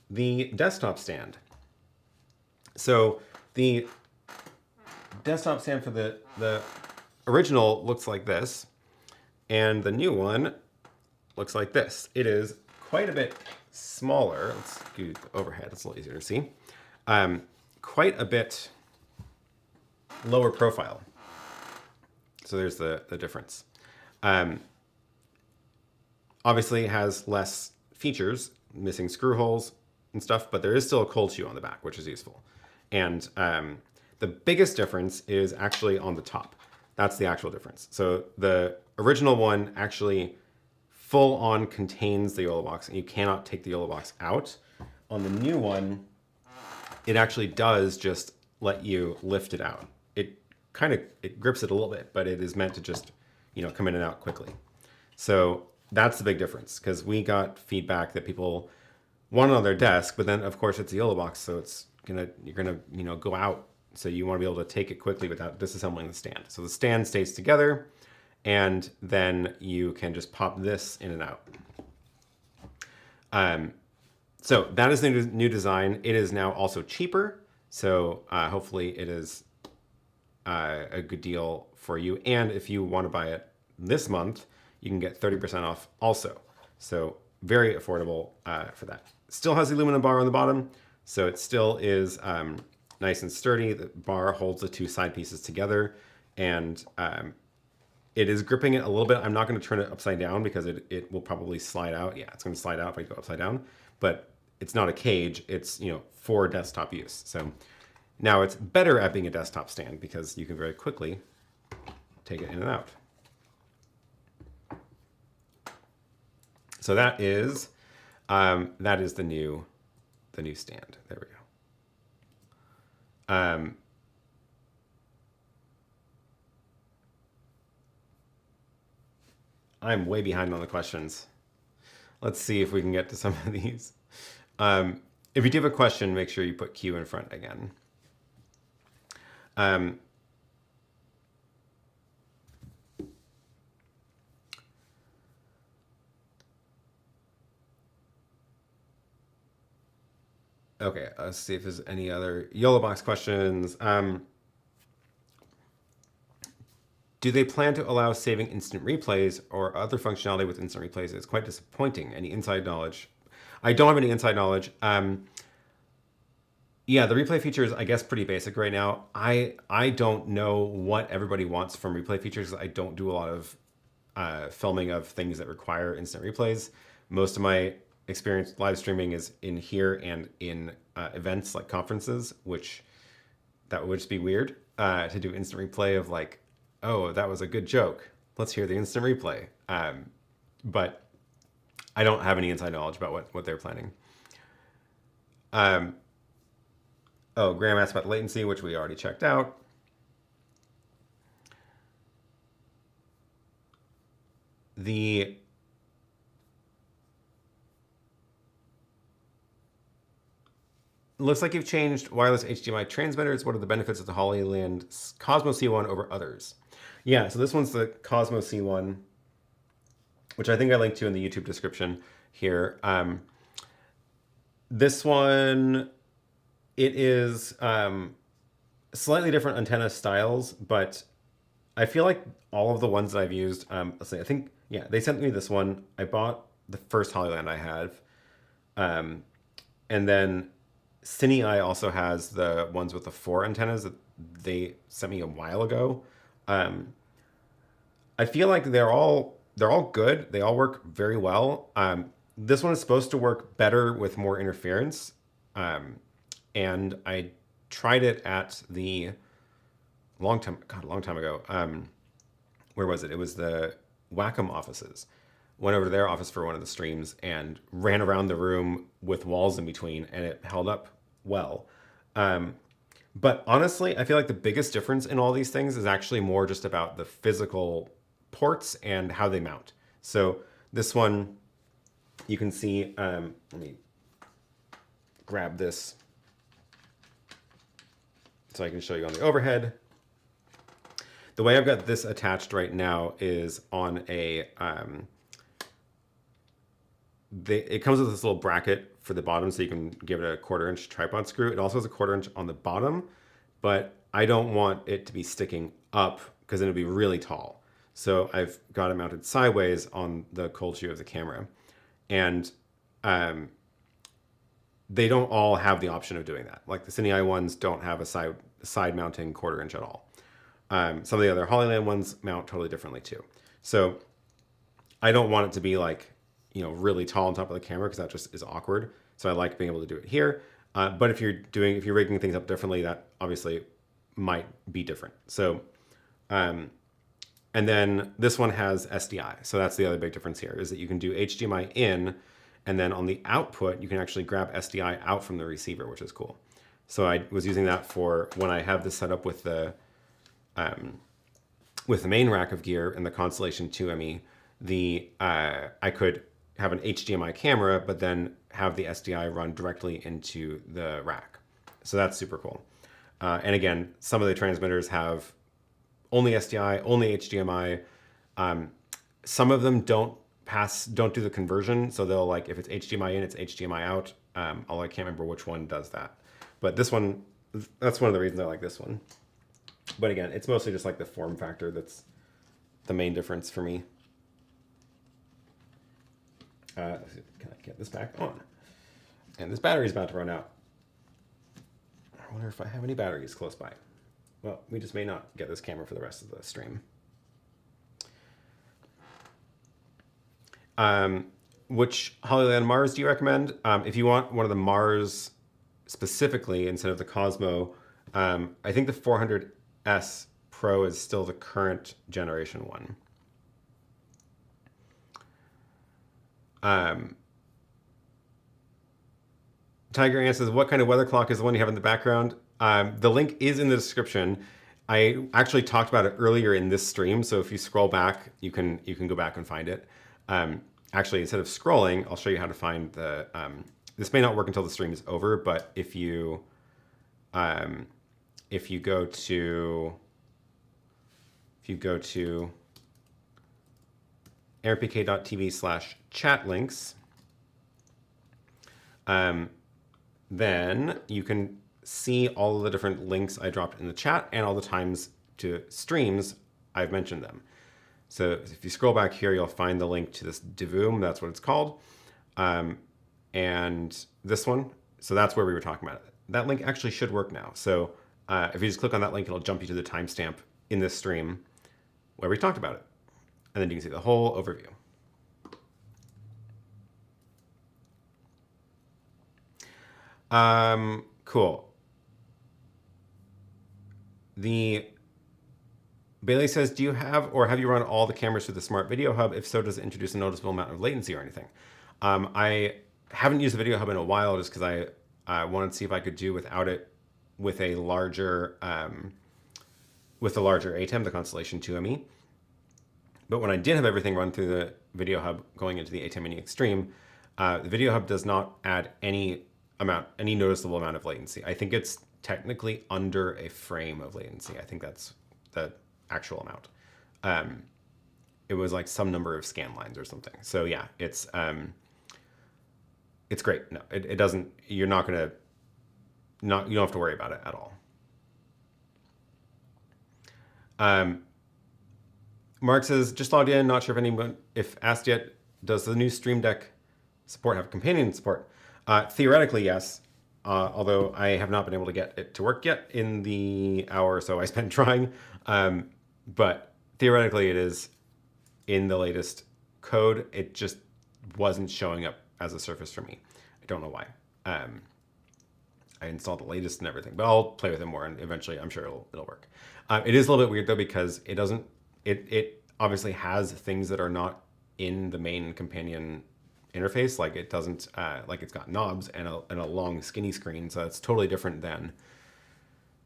A: the desktop stand. So the desktop stand for the original looks like this, and the new one looks like this. It is quite a bit smaller. Let's do the overhead, it's a little easier to see. Quite a bit lower profile. So there's the difference. Obviously it has less features, missing screw holes and stuff, but there is still a cold shoe on the back, which is useful. And the biggest difference is actually on the top. That's the actual difference. So the original one actually full on contains the Yolabox, and you cannot take the Yolabox out. On the new one, it actually does just let you lift it out. It grips it a little bit, but it is meant to just, come in and out quickly. So that's the big difference, because we got feedback that people want it on their desk, but then of course it's a Yolabox, so you're gonna go out. So you want to be able to take it quickly without disassembling the stand. So the stand stays together, and then you can just pop this in and out. So that is the new design. It is now also cheaper. So hopefully it is a good deal for you. And if you want to buy it this month, you can get 30% off also. So very affordable for that. Still has the aluminum bar on the bottom. So it still is nice and sturdy. The bar holds the 2 side pieces together, and it is gripping it a little bit. I'm not going to turn it upside down because it will probably slide out. Yeah, it's going to slide out if I go upside down, but it's not a cage. It's, for desktop use. So now it's better at being a desktop stand because you can very quickly take it in and out. So that is the new stand. There we go. I'm way behind on the questions. Let's see if we can get to some of these. If you do have a question, make sure you put Q in front again. Okay, let's see if there's any other YOLO box questions. Do they plan to allow saving instant replays or other functionality with instant replays? It's quite disappointing. Any inside knowledge? I don't have any inside knowledge. Yeah, the replay feature is, I guess, pretty basic right now. I don't know what everybody wants from replay features. I don't do a lot of filming of things that require instant replays. Most of my experience live streaming is in here and in events like conferences, which that would just be weird to do instant replay of like, oh, that was a good joke. Let's hear the instant replay. But I don't have any inside knowledge about what they're planning. Oh, Graham asked about latency, which we already checked out. Looks like you've changed wireless HDMI transmitters. What are the benefits of the Hollyland Cosmo C1 over others? Yeah, so this one's the Cosmo C1, which I think I linked to in the YouTube description here. This one, it is slightly different antenna styles, but I feel like all of the ones that I've used, let's see, I think, yeah, they sent me this one. I bought the first Hollyland I have. And then CineEye also has the ones with the 4 antennas that they sent me a while ago. I feel like they're all good. They all work very well. This one is supposed to work better with more interference. And I tried it at the a long time ago. Where was it? It was the Wacom offices. Went over to their office for one of the streams and ran around the room with walls in between, and it held up well. But honestly, I feel like the biggest difference in all these things is actually more just about the physical ports and how they mount. So this one, you can see, let me grab this so I can show you on the overhead. The way I've got this attached right now is on a, it comes with this little bracket for the bottom so you can give it a 1/4 inch tripod screw. It also has a 1/4 inch on the bottom, but I don't want it to be sticking up because then it'd be really tall. So I've got it mounted sideways on the cold shoe of the camera. And they don't all have the option of doing that. Like the CineEye ones don't have a side mounting 1/4 inch at all. Some of the other Hollyland ones mount totally differently too. So I don't want it to be like, you know, really tall on top of the camera because that just is awkward. So I like being able to do it here. But if you're rigging things up differently, that obviously might be different. So, and then this one has SDI. So that's the other big difference here is that you can do HDMI in, and then on the output, you can actually grab SDI out from the receiver, which is cool. So I was using that for when I have this set up with the main rack of gear and the Constellation 2ME, I could have an HDMI camera, but then have the SDI run directly into the rack. So that's super cool. And again, some of the transmitters have only SDI, only HDMI. Some of them don't do the conversion. So they'll like, if it's HDMI in, it's HDMI out. Although I can't remember which one does that. But this one, that's one of the reasons I like this one. But again, it's mostly just like the form factor that's the main difference for me. Can I get this back on? And this battery's about to run out. I wonder if I have any batteries close by. Well, we just may not get this camera for the rest of the stream. Which Hollyland Mars do you recommend? If you want one of the Mars specifically instead of the Cosmo, I think the 400S Pro is still the current generation one. Tiger Ant says, what kind of weather clock is the one you have in the background? The link is in the description. I actually talked about it earlier in this stream, so if you scroll back, you can go back and find it. Actually, instead of scrolling, I'll show you how to find the. This may not work until the stream is over, but if you go to rpk.tv/chat links, then you can see all of the different links I dropped in the chat and all the times to streams I've mentioned them. So if you scroll back here, you'll find the link to this Divoom, that's what it's called. And this one, so that's where we were talking about it. That link actually should work now. So if you just click on that link, it'll jump you to the timestamp in this stream where we talked about it. And then you can see the whole overview. Cool. Bailey says, do you have or have you run all the cameras through the Smart Video Hub? If so, does it introduce a noticeable amount of latency or anything? I haven't used the Video Hub in a while just because I wanted to see if I could do without it with a larger ATEM, the Constellation 2ME. But when I did have everything run through the Video Hub going into the ATEM Mini Extreme, the Video Hub does not add any noticeable amount of latency. I think it's technically under a frame of latency. I think that's the actual amount. It was like some number of scan lines or something. So yeah, it's great. No, it doesn't. You don't have to worry about it at all. Mark says, just logged in, not sure if anyone, if asked yet, does the new Stream Deck support have companion support? Theoretically, yes. Although I have not been able to get it to work yet in the hour or so I spent trying. But theoretically it is in the latest code. It just wasn't showing up as a surface for me. I don't know why. I installed the latest and everything, but I'll play with it more and eventually I'm sure it'll work. It is a little bit weird though because it doesn't, it obviously has things that are not in the main companion interface. Like it doesn't, like it's got knobs and a long skinny screen. So it's totally different than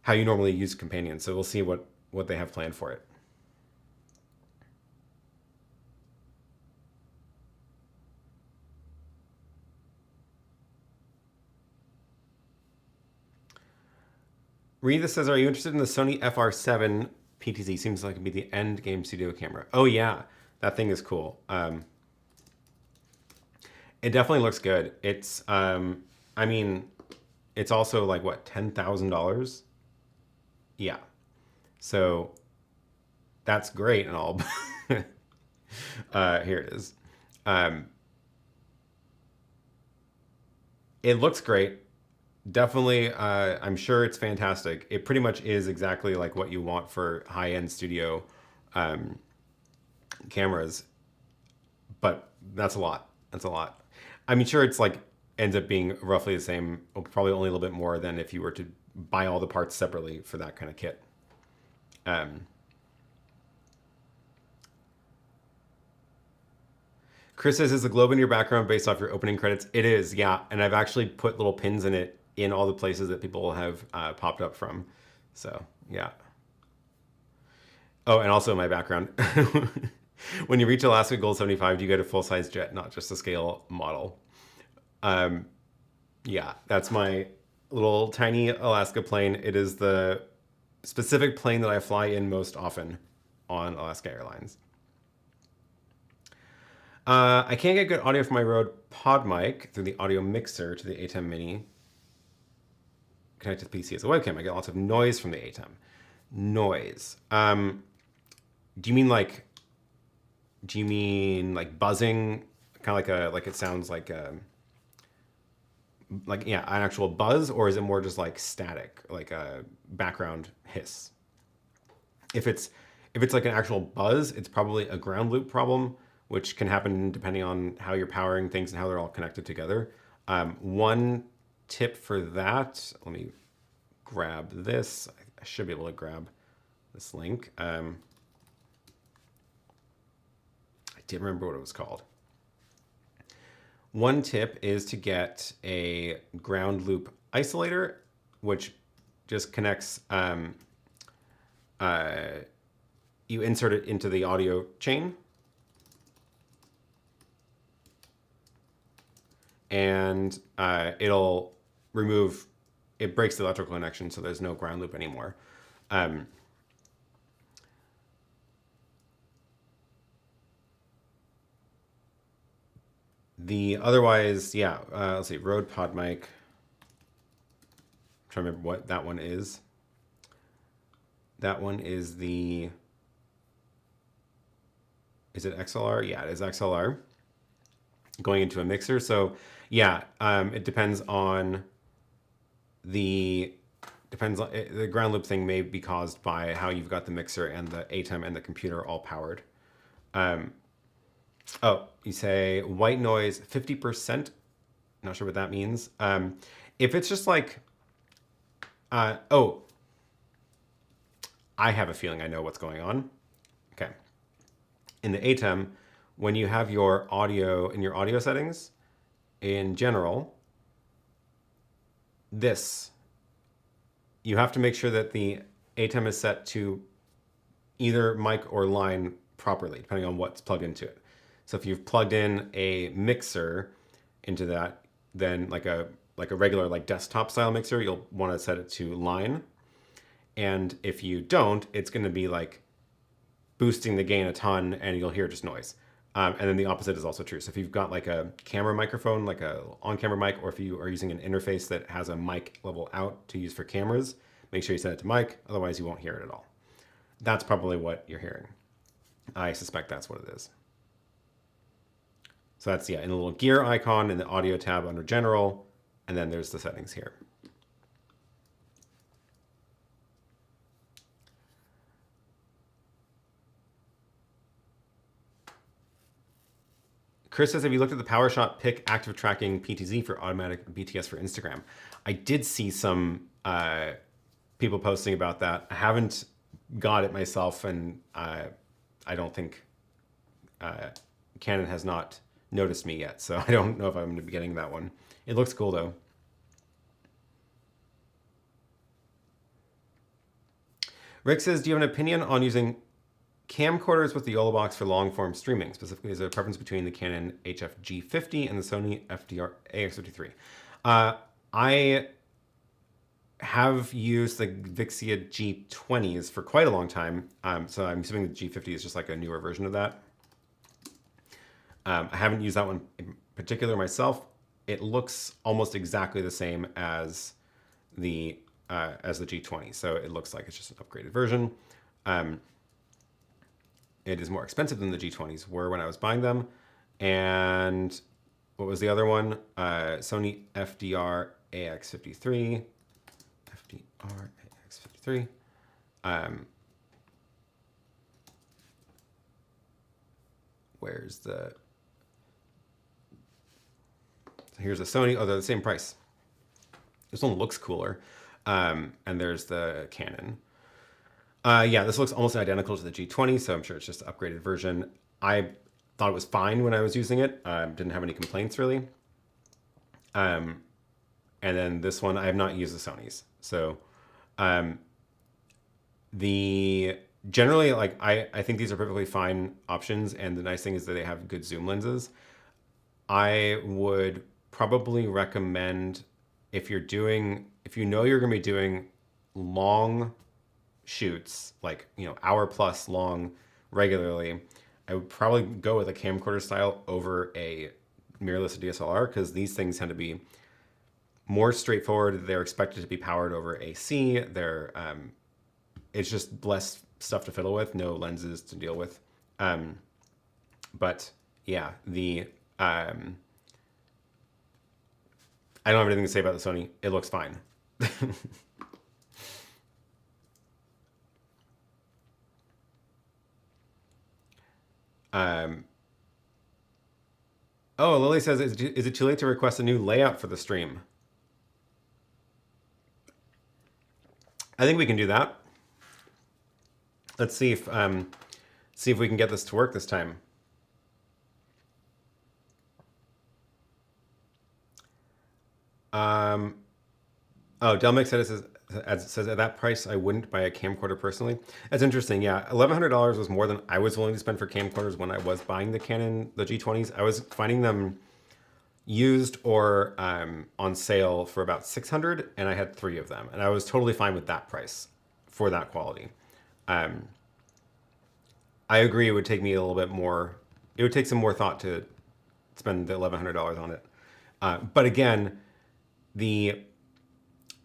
A: how you normally use companion. So we'll see what they have planned for it. Reetha says, are you interested in the Sony FR7 PTZ? Seems like it'd be the end game studio camera. Oh yeah, that thing is cool. It definitely looks good. It's, I mean, it's also like what, $10,000? Yeah. So that's great and all. Here it is. It looks great. Definitely, I'm sure it's fantastic. It pretty much is exactly like what you want for high-end studio cameras. But that's a lot. That's a lot. I mean, sure, it's like ends up being roughly the same, probably only a little bit more than if you were to buy all the parts separately for that kind of kit. Chris says, is the globe in your background based off your opening credits? It is, yeah. And I've actually put little pins in it in all the places that people have popped up from. So, yeah. Oh, and also my background. When you reach Alaska Gold 75, do you get a full-size jet, not just a scale model? Yeah, that's my little tiny Alaska plane. It is the specific plane that I fly in most often on Alaska Airlines. I can't get good audio from my Rode Pod mic through the audio mixer to the ATEM Mini. Connect to the PC as a webcam. I get lots of noise from the ATEM. Noise. Do you mean like buzzing? Kind of like it sounds like yeah, an actual buzz, or is it more just like static, like a background hiss? If it's like an actual buzz, it's probably a ground loop problem, which can happen depending on how you're powering things and how they're all connected together. One tip for that, let me grab this. I should be able to grab this link. I did remember what it was called. One tip is to get a ground loop isolator, which just connects, you insert it into the audio chain. And it'll remove, it breaks the electrical connection, so there's no ground loop anymore. The otherwise, yeah, let's see, Rode Pod Mic. I'm trying to remember what that one is. That one is the, is it XLR? Yeah, it is XLR. Going into a mixer. So yeah, it depends on the, the ground loop thing may be caused by how you've got the mixer and the ATEM and the computer all powered. Oh, you say white noise 50%. Not sure what that means. If it's just like, oh, I have a feeling I know what's going on. Okay. In the ATEM, when you have your audio in your audio settings, in general, this, you have to make sure that the ATEM is set to either mic or line properly, depending on what's plugged into it. So if you've plugged in a mixer into that, then like a regular like desktop style mixer, you'll want to set it to line. And if you don't, it's going to be like boosting the gain a ton and you'll hear just noise. And then the opposite is also true. So if you've got like a camera microphone, like a on-camera mic, or if you are using an interface that has a mic level out to use for cameras, make sure you set it to mic, otherwise you won't hear it at all. That's probably what you're hearing. I suspect that's what it is. So that's, yeah, in the little gear icon in the audio tab under general, and then there's the settings here. Chris says, have you looked at the PowerShot Pick active tracking PTZ for automatic BTS for Instagram? I did see some people posting about that. I haven't got it myself, and I don't think Canon has not noticed me yet, so I don't know if I'm going to be getting that one. It looks cool, though. Rick says, do you have an opinion on using camcorders with the YOLO box for long-form streaming? Specifically, is there a preference between the Canon HF-G50 and the Sony FDR AX53? I have used the Vixia G20s for quite a long time, so I'm assuming the G50 is just like a newer version of that. I haven't used that one in particular myself. It looks almost exactly the same as the G20, so it looks like it's just an upgraded version. It is more expensive than the G20s were when I was buying them. And what was the other one? Sony FDR AX53. FDR AX53. Where's the... So here's the Sony. Oh, they're the same price. This one looks cooler. And there's the Canon. Yeah, this looks almost identical to the G20, so I'm sure it's just an upgraded version. I thought it was fine when I was using it. Didn't have any complaints, really. And then this one, I have not used the Sonys. So generally, like, I think these are perfectly fine options, and the nice thing is that they have good zoom lenses. I would probably recommend, if you know you're going to be doing long shoots, like, you know, hour plus long regularly, I would probably go with a camcorder style over a mirrorless DSLR, because these things tend to be more straightforward. They're expected to be powered over AC. They're it's just less stuff to fiddle with, no lenses to deal with. But yeah, I don't have anything to say about the Sony. It looks fine. Oh, Lily says, is it too late to request a new layout for the stream? I think we can do that. Let's see if we can get this to work this time. Oh, Delmix says at that price, I wouldn't buy a camcorder personally. That's interesting. Yeah, $1,100 was more than I was willing to spend for camcorders when I was buying the Canon, the G20s. I was finding them used or on sale for about $600, and I had 3 of them, and I was totally fine with that price for that quality. I agree. It would take me a little bit more. It would take some more thought to spend the $1,100 on it. But again,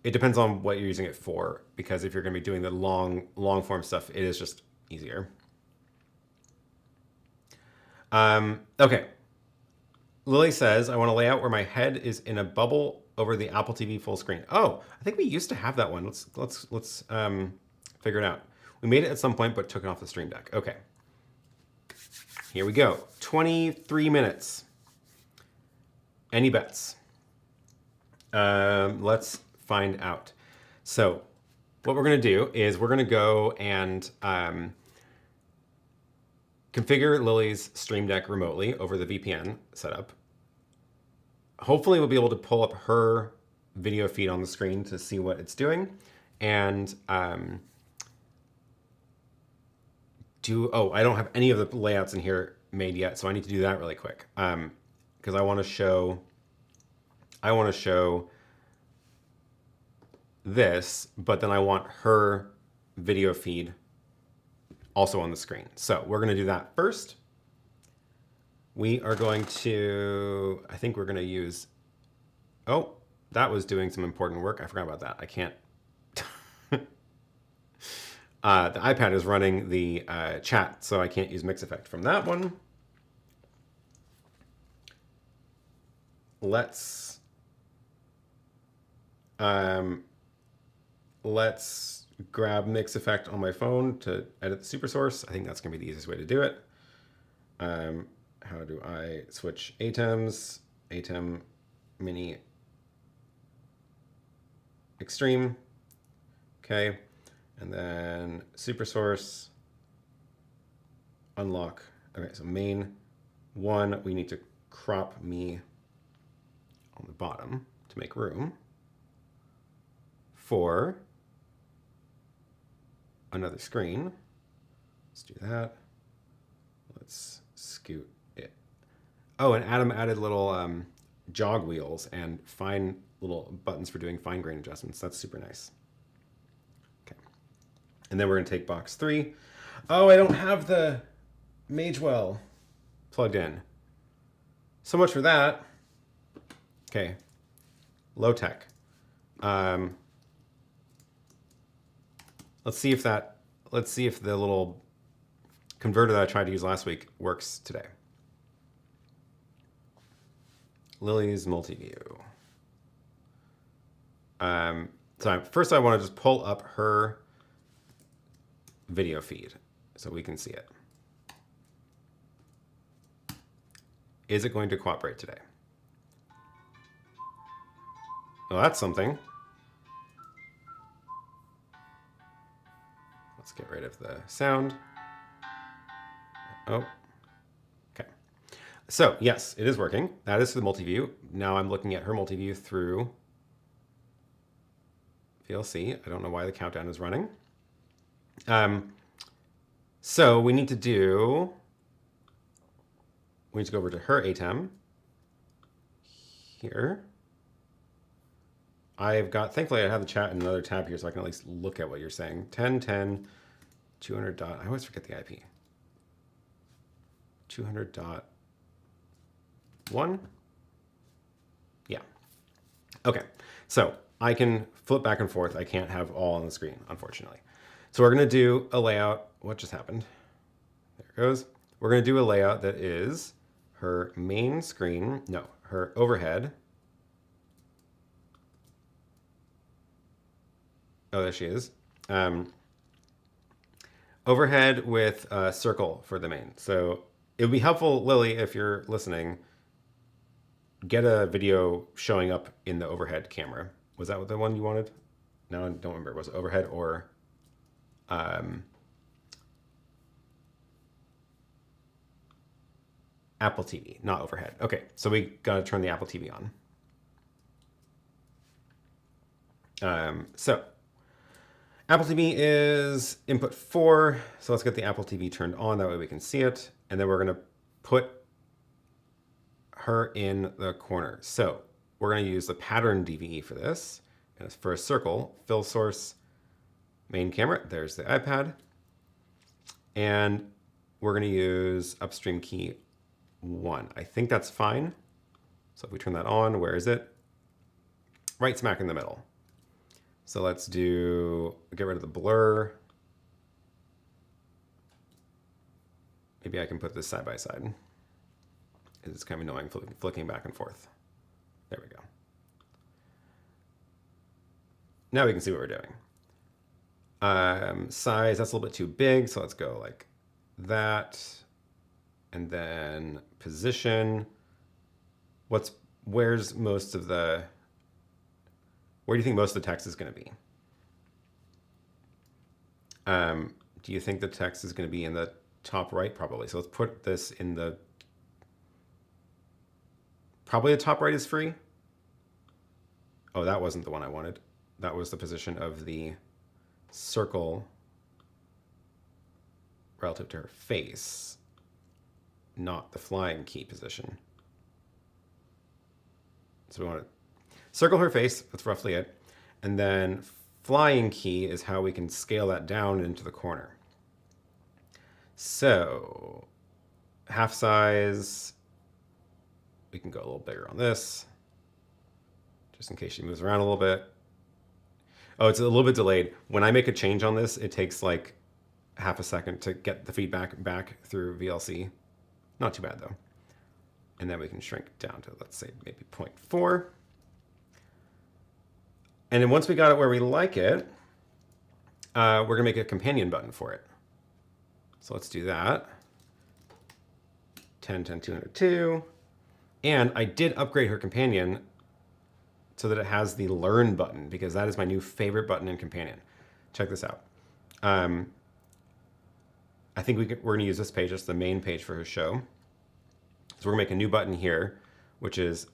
A: it depends on what you're using it for, because if you're going to be doing the long form stuff, it is just easier. Okay. Lily says, I want to lay out where my head is in a bubble over the Apple TV full screen. Oh, I think we used to have that one. Let's figure it out. We made it at some point, but took it off the Stream Deck. Okay. Here we go. 23 minutes. Any bets? Let's find out. So what we're going to do is we're going to go and configure Lily's Stream Deck remotely over the VPN setup. Hopefully we'll be able to pull up her video feed on the screen to see what it's doing. And I don't have any of the layouts in here made yet, so I need to do that really quick. Because I want to show this, but then I want her video feed also on the screen. So we're going to do that first. We are going to, I think we're going to use, oh, that was doing some important work. I forgot about that. I can't. The iPad is running the chat, so I can't use Mix Effect from that one. Let's grab Mix Effect on my phone to edit the super source. I think that's going to be the easiest way to do it. How do I switch ATEMs? ATEM Mini Extreme. Okay. And then super source, unlock. Okay, so main 1, we need to crop me on the bottom to make room for another screen. Let's do that. Let's scoot it. Oh, and Adam added little jog wheels and fine little buttons for doing fine grain adjustments. That's super nice. Okay. And then we're going to take box 3. Oh, I don't have the Magewell plugged in. So much for that. Okay. Low tech. Let's see if the little converter that I tried to use last week works today. Lily's multi-view. So first I want to just pull up her video feed so we can see it. Is it going to cooperate today? Well, that's something. Let's get rid of the sound. Oh, okay. So yes, it is working. That is the multi-view. Now I'm looking at her multi-view through VLC. I don't know why the countdown is running. So we need to go over to her ATEM here. Thankfully I have the chat in another tab here so I can at least look at what you're saying. 10.10, 200. I always forget the IP. 200.1. Yeah. Okay. So I can flip back and forth. I can't have all on the screen, unfortunately. So we're going to do a layout. What just happened? There it goes. We're going to do a layout that is her main screen. No, her overhead. Oh, there she is. Overhead with a circle for the main. So it would be helpful, Lily, if you're listening, get a video showing up in the overhead camera. Was that the one you wanted? No, I don't remember. Was it overhead or Apple TV, not overhead. Okay, so we got to turn the Apple TV on. So Apple TV is input 4. So let's get the Apple TV turned on. That way we can see it. And then we're going to put her in the corner. So we're going to use the pattern DVE for this. And it's for a circle, fill source, main camera. There's the iPad. And we're going to use upstream key 1. I think that's fine. So if we turn that on, where is it? Right smack in the middle. So let's get rid of the blur. Maybe I can put this side by side. It's kind of annoying flicking back and forth. There we go. Now we can see what we're doing. Size, that's a little bit too big, so let's go like that. And then position. Where's most of the... Where do you think most of the text is going to be? Do you think the text is going to be in the top right? Probably. So let's put this in the... Probably the top right is free. Oh, that wasn't the one I wanted. That was the position of the circle relative to her face, not the flying key position. So we want to circle her face, that's roughly it. And then flying key is how we can scale that down into the corner. So half size, we can go a little bigger on this, just in case she moves around a little bit. Oh, it's a little bit delayed. When I make a change on this, it takes like half a second to get the feedback back through VLC. Not too bad though. And then we can shrink down to, let's say, maybe 0.4. And then once we got it where we like it, we're gonna make a companion button for it. So let's do that. 10, 10, 202. And I did upgrade her companion so that it has the learn button, because that is my new favorite button in companion. Check this out. I think we're gonna use this page, it's the main page for her show. So we're gonna make a new button here, which is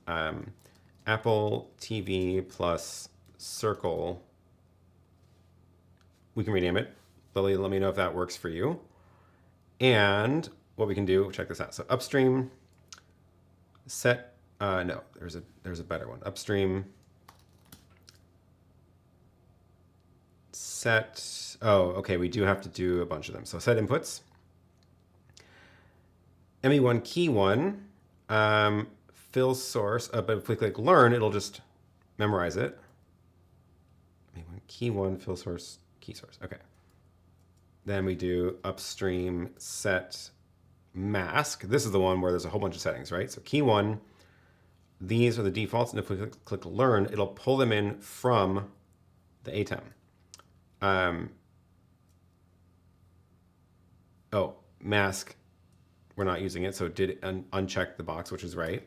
A: Apple TV plus circle. We can rename it. Lily, let me know if that works for you. And what we can do, check this out. So upstream set, no, there's a better one. Upstream set, oh, okay, we do have to do a bunch of them. So set inputs. ME1 key 1, fill source, but if we click learn, it'll just memorize it. ME1 key 1, fill source, key source, okay. Then we do upstream set mask. This is the one where there's a whole bunch of settings, right? So key 1, these are the defaults, and if we click learn, it'll pull them in from the ATEM. Oh, mask, we're not using it, so it did uncheck the box, which is right.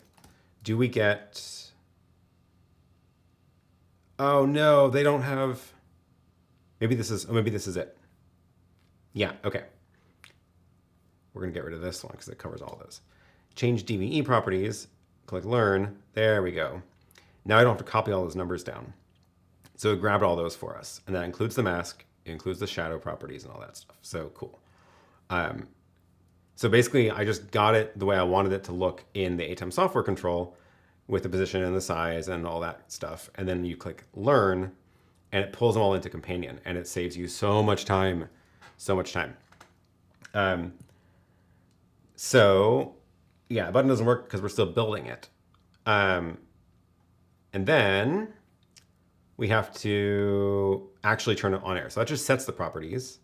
A: Do we get... Oh no, they don't have... Maybe this is it. Yeah, okay. We're gonna get rid of this one because it covers all those. Change DVE properties, click learn, there we go. Now I don't have to copy all those numbers down. So it grabbed all those for us. And that includes the mask, it includes the shadow properties and all that stuff. So cool. So basically I just got it the way I wanted it to look in the ATEM software control with the position and the size and all that stuff. And then you click learn and it pulls them all into companion and it saves you so much time, so much time. So yeah, the button doesn't work because we're still building it. And then we have to actually turn it on air. So that just sets the properties.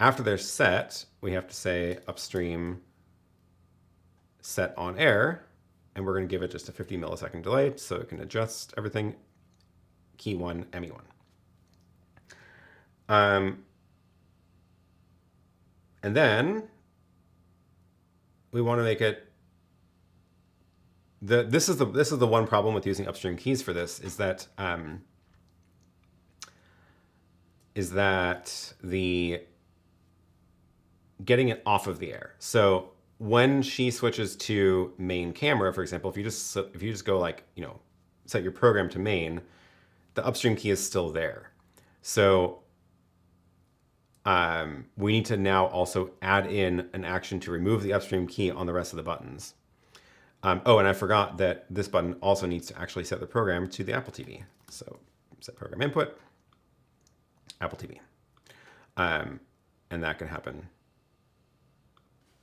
A: After they're set, we have to say upstream set on air, and we're going to give it just a 50 millisecond delay so it can adjust everything. Key 1, ME1. And then we want to make it this is the one problem with using upstream keys for this is that the getting it off of the air. So when she switches to main camera, for example, if you just go like, you know, set your program to main, the upstream key is still there. So we need to now also add in an action to remove the upstream key on the rest of the buttons. Oh, and I forgot that this button also needs to actually set the program to the Apple TV. So set program input, Apple TV. And that can happen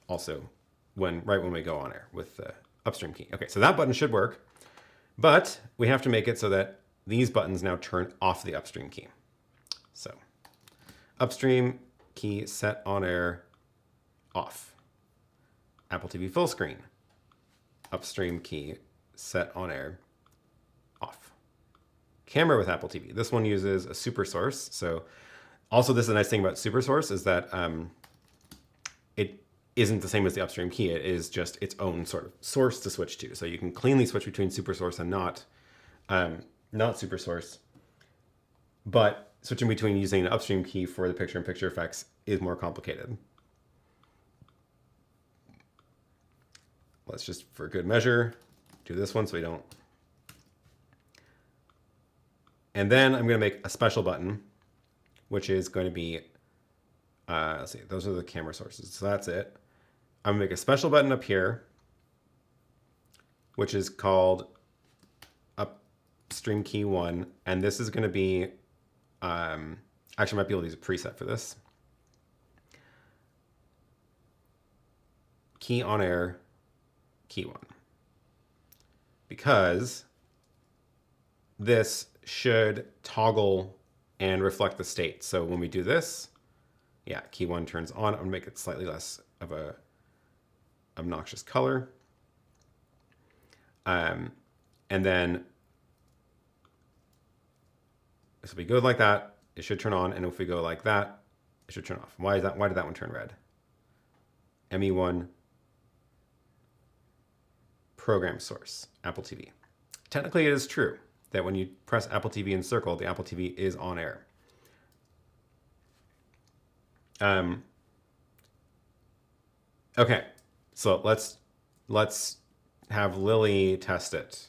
A: also right when we go on air with the upstream key. Okay, so that button should work, but we have to make it so that these buttons now turn off the upstream key. So upstream key set on air off. Apple TV full screen. Upstream key set on air off. Camera with Apple TV. This one uses a super source. So also this is a nice thing about super source is that it isn't the same as the upstream key. It is just its own sort of source to switch to. So you can cleanly switch between super source and not super source. But switching between using an upstream key for the picture-in-picture effects is more complicated. Let's just, for good measure, do this one so we don't. And then I'm going to make a special button, which is going to be, let's see, those are the camera sources. So that's it. I'm going to make a special button up here, which is called upstream key 1. And this is going to be, actually I might be able to use a preset for this. Key on air, key 1. Because this should toggle and reflect the state. So when we do this, yeah, key 1 turns on. I'm gonna make it slightly less of a obnoxious color. And then if we go like that, it should turn on. And if we go like that, it should turn off. Why is that? Why did that one turn red? ME1 program source, Apple TV. Technically, it is true that when you press Apple TV and circle, the Apple TV is on air. Okay, so let's have Lily test it.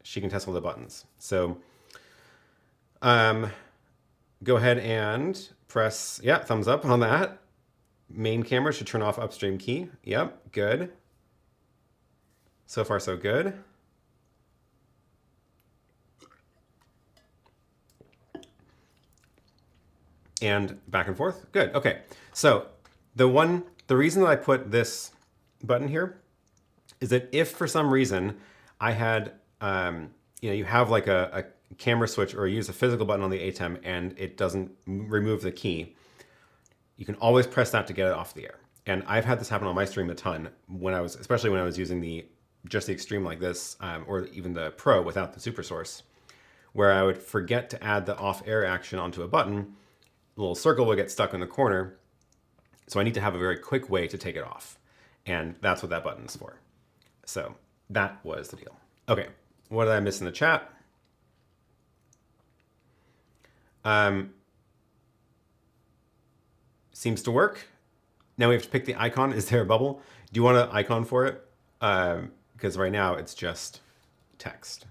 A: She can test all the buttons. So go ahead and press, yeah, thumbs up on that. Main camera should turn off upstream key. Yep, good. So far, so good. And back and forth. Good. Okay. So the reason that I put this button here is that if for some reason I had, you have like a camera switch or use a physical button on the ATEM and it doesn't remove the key, you can always press that to get it off the air. And I've had this happen on my stream a ton especially when I was using just the Extreme like this, or even the Pro without the super source, where I would forget to add the off air action onto a button. A little circle will get stuck in the corner. So I need to have a very quick way to take it off. And that's what that button is for. So that was the deal. Okay, what did I miss in the chat? Seems to work. Now we have to pick the icon. Is there a bubble? Do you want an icon for it? Because right now it's just text.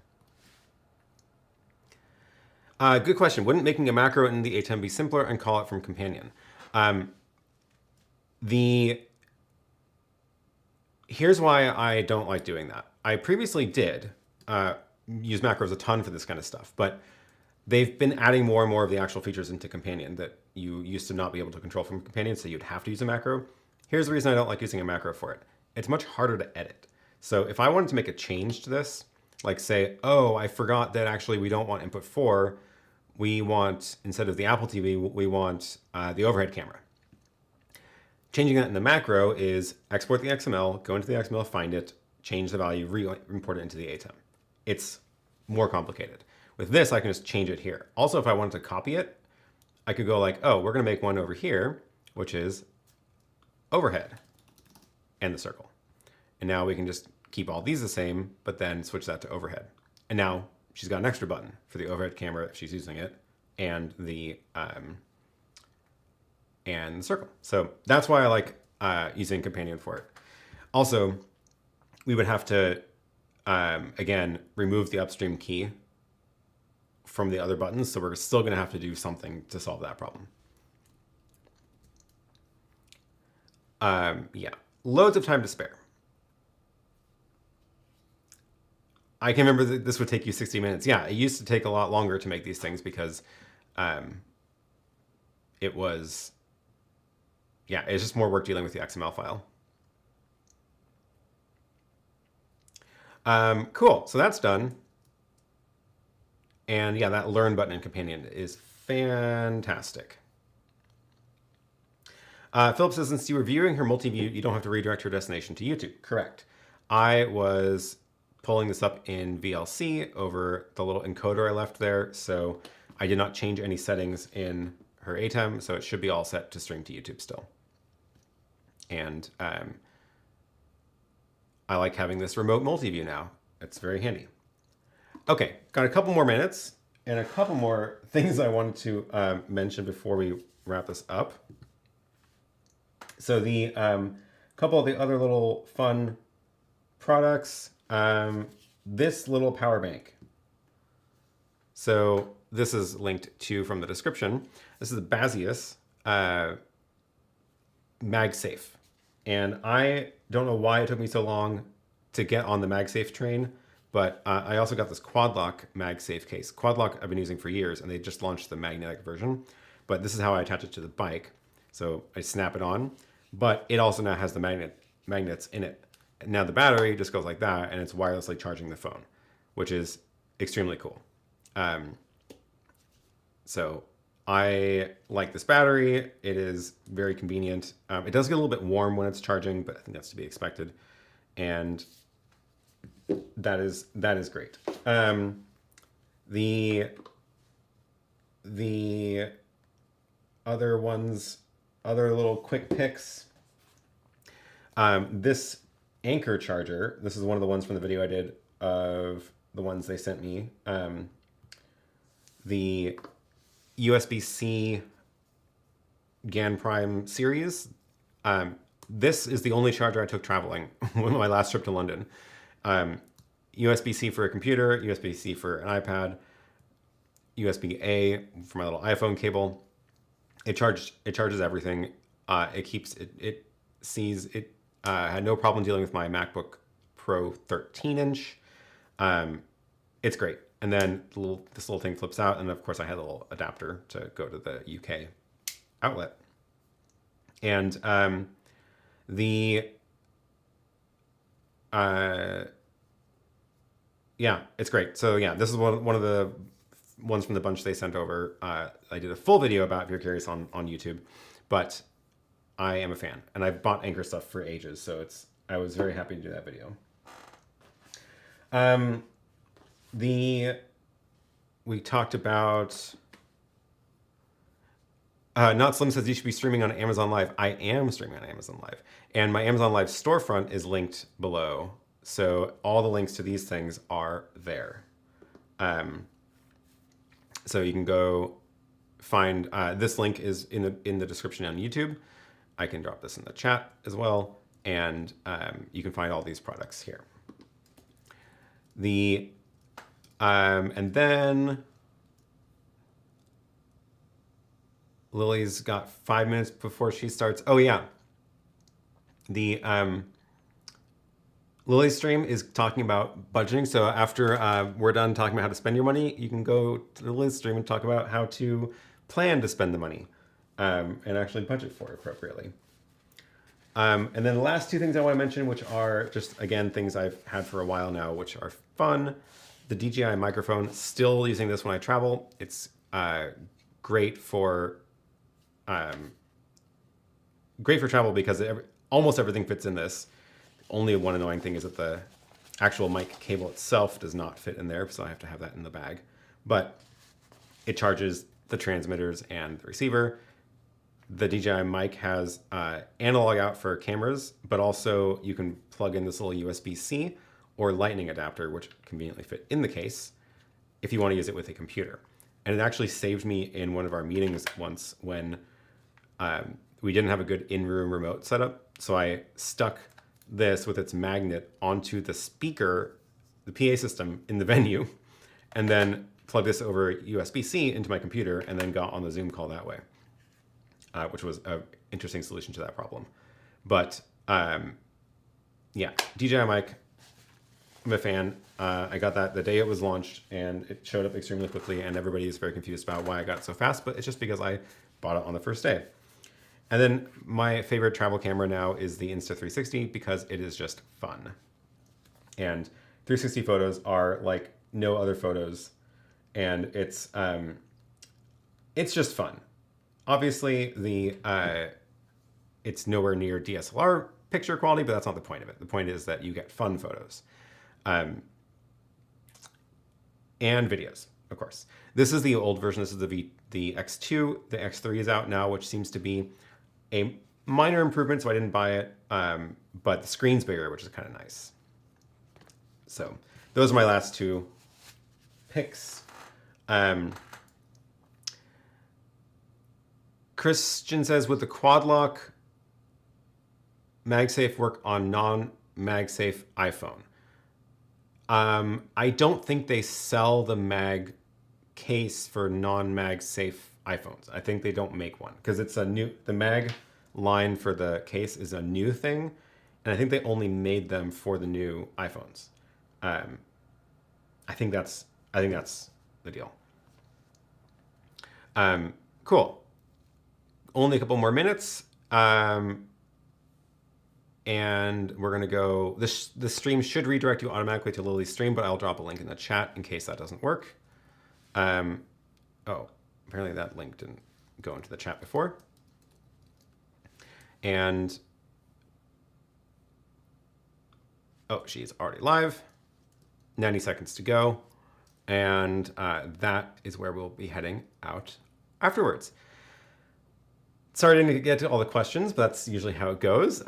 A: Good question. Wouldn't making a macro in the ATEM be simpler and call it from companion? Here's why I don't like doing that. I previously did use macros a ton for this kind of stuff, but they've been adding more and more of the actual features into companion that you used to not be able to control from companion, so you'd have to use a macro. Here's the reason I don't like using a macro for it. It's much harder to edit. So if I wanted to make a change to this, like say, oh, I forgot that actually we don't want input 4, we want, instead of the Apple TV, we want the overhead camera. Changing that in the macro is export the XML, go into the XML, find it, change the value, re-import it into the ATEM. It's more complicated. With this, I can just change it here. Also, if I wanted to copy it, I could go like, oh, we're gonna make one over here, which is overhead and the circle. And now we can just keep all these the same, but then switch that to overhead. And now she's got an extra button for the overhead camera if she's using it, and the circle. So that's why I like using companion for it. Also, we would have to again, removed the upstream key from the other buttons, so we're still going to have to do something to solve that problem. Yeah, loads of time to spare. I can remember that this would take you 60 minutes. Yeah, it used to take a lot longer to make these things because it was, yeah, it's just more work dealing with the XML file. Cool, so that's done. And yeah, that learn button in Companion is fantastic. Philip says, since you were viewing her multi-view, you don't have to redirect her destination to YouTube. Correct. I was pulling this up in VLC over the little encoder I left there, so I did not change any settings in her ATEM, so it should be all set to stream to YouTube still. And I like having this remote multi-view now. It's very handy. Okay, got a couple more minutes and a couple more things I wanted to mention before we wrap this up. So the couple of the other little fun products, this little power bank. So this is linked to from the description. This is the Bazius MagSafe. And I don't know why it took me so long to get on the MagSafe train, but I also got this Quadlock MagSafe case. Quadlock I've been using for years, and they just launched the magnetic version. But this is how I attach it to the bike. So I snap it on, but it also now has the magnets in it. Now the battery just goes like that, and it's wirelessly charging the phone, which is extremely cool. So I like this battery. It is very convenient. It does get a little bit warm when it's charging, but I think that's to be expected. And that is great. The other ones, other little quick picks. This Anchor charger, this is one of the ones from the video I did of the ones they sent me. The USB-C GAN Prime series. This is the only charger I took traveling on my last trip to London. USB-C for a computer, USB-C for an iPad, USB-A for my little iPhone cable. It charges everything. It sees it. Had no problem dealing with my MacBook Pro 13-inch. It's great. And then this little thing flips out, and of course I had a little adapter to go to the UK outlet. And yeah, it's great. So yeah, this is one of the ones from the bunch they sent over. I did a full video about if you're curious on YouTube, but I am a fan, and I've bought Anchor stuff for ages, so I was very happy to do that video. We talked about, Not Slim says you should be streaming on Amazon Live. I am streaming on Amazon Live, and my Amazon Live storefront is linked below. So all the links to these things are there. So you can go find, this link is in the description on YouTube. I can drop this in the chat as well. And you can find all these products here. And then Lily's got 5 minutes before she starts. Oh yeah. The Lily's stream is talking about budgeting. So after we're done talking about how to spend your money, you can go to Lily's stream and talk about how to plan to spend the money and actually budget for it appropriately. And then the last two things I want to mention, which are just, again, things I've had for a while now, which are fun. The DJI microphone, still using this when I travel. It's great for travel because almost everything fits in this. Only one annoying thing is that the actual mic cable itself does not fit in there, so I have to have that in the bag. But it charges the transmitters and the receiver. The DJI mic has analog out for cameras, but also you can plug in this little USB-C or lightning adapter, which conveniently fit in the case if you want to use it with a computer. And it actually saved me in one of our meetings once when we didn't have a good in-room remote setup. So I stuck this with its magnet onto the speaker the PA system in the venue, and then plug this over USB-C into my computer, and then got on the Zoom call that way, which was an interesting solution to that problem. But yeah, DJI mic, I'm a fan. I got that the day it was launched, and it showed up extremely quickly, and everybody is very confused about why I got it so fast, but it's just because I bought it on the first day. And then my favorite travel camera now is the Insta360 because it is just fun. And 360 photos are like no other photos, and it's just fun. Obviously, it's nowhere near DSLR picture quality, but that's not the point of it. The point is that you get fun photos. And videos, of course. This is the old version. This is the X2. The X3 is out now, which seems to be a minor improvement, so I didn't buy it. But the screen's bigger, which is kind of nice. So those are my last two picks. Christian says, would the quad lock MagSafe work on non-MagSafe iPhone? I don't think they sell the mag case for non-MagSafe iPhones. I think they don't make one because it's the mag line for the case is a new thing, and I think they only made them for the new iPhones. I think that's the deal. Cool. Only a couple more minutes. And we're going to go, this stream should redirect you automatically to Lily's stream, but I'll drop a link in the chat in case that doesn't work. Oh, apparently that link didn't go into the chat before. And, oh, she's already live. 90 seconds to go. And that is where we'll be heading out afterwards. Sorry I didn't get to all the questions, but that's usually how it goes.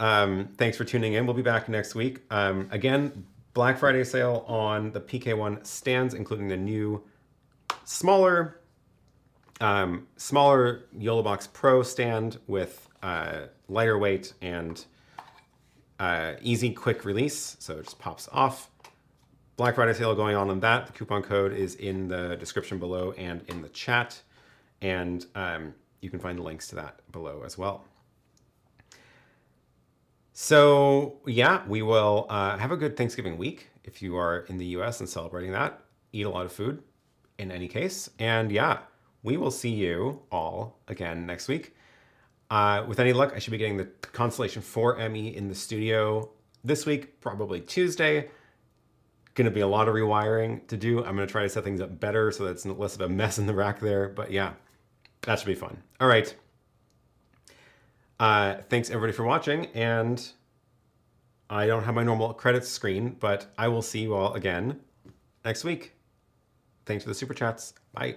A: Thanks for tuning in. We'll be back next week. Again, Black Friday sale on the PK1 stands, including the new smaller YOLOBOX Pro stand with lighter weight and easy, quick release. So it just pops off. Black Friday sale going on that. The coupon code is in the description below and in the chat. And you can find the links to that below as well. So yeah, we will have a good Thanksgiving week if you are in the US and celebrating that. Eat a lot of food in any case. And yeah, we will see you all again next week. With any luck, I should be getting the Constellation 4 ME in the studio this week, probably Tuesday. Going to be a lot of rewiring to do. I'm going to try to set things up better so that it's less of a mess in the rack there. But yeah, that should be fun. All right. Thanks everybody for watching. And I don't have my normal credits screen, but I will see you all again next week. Thanks for the super chats. Bye.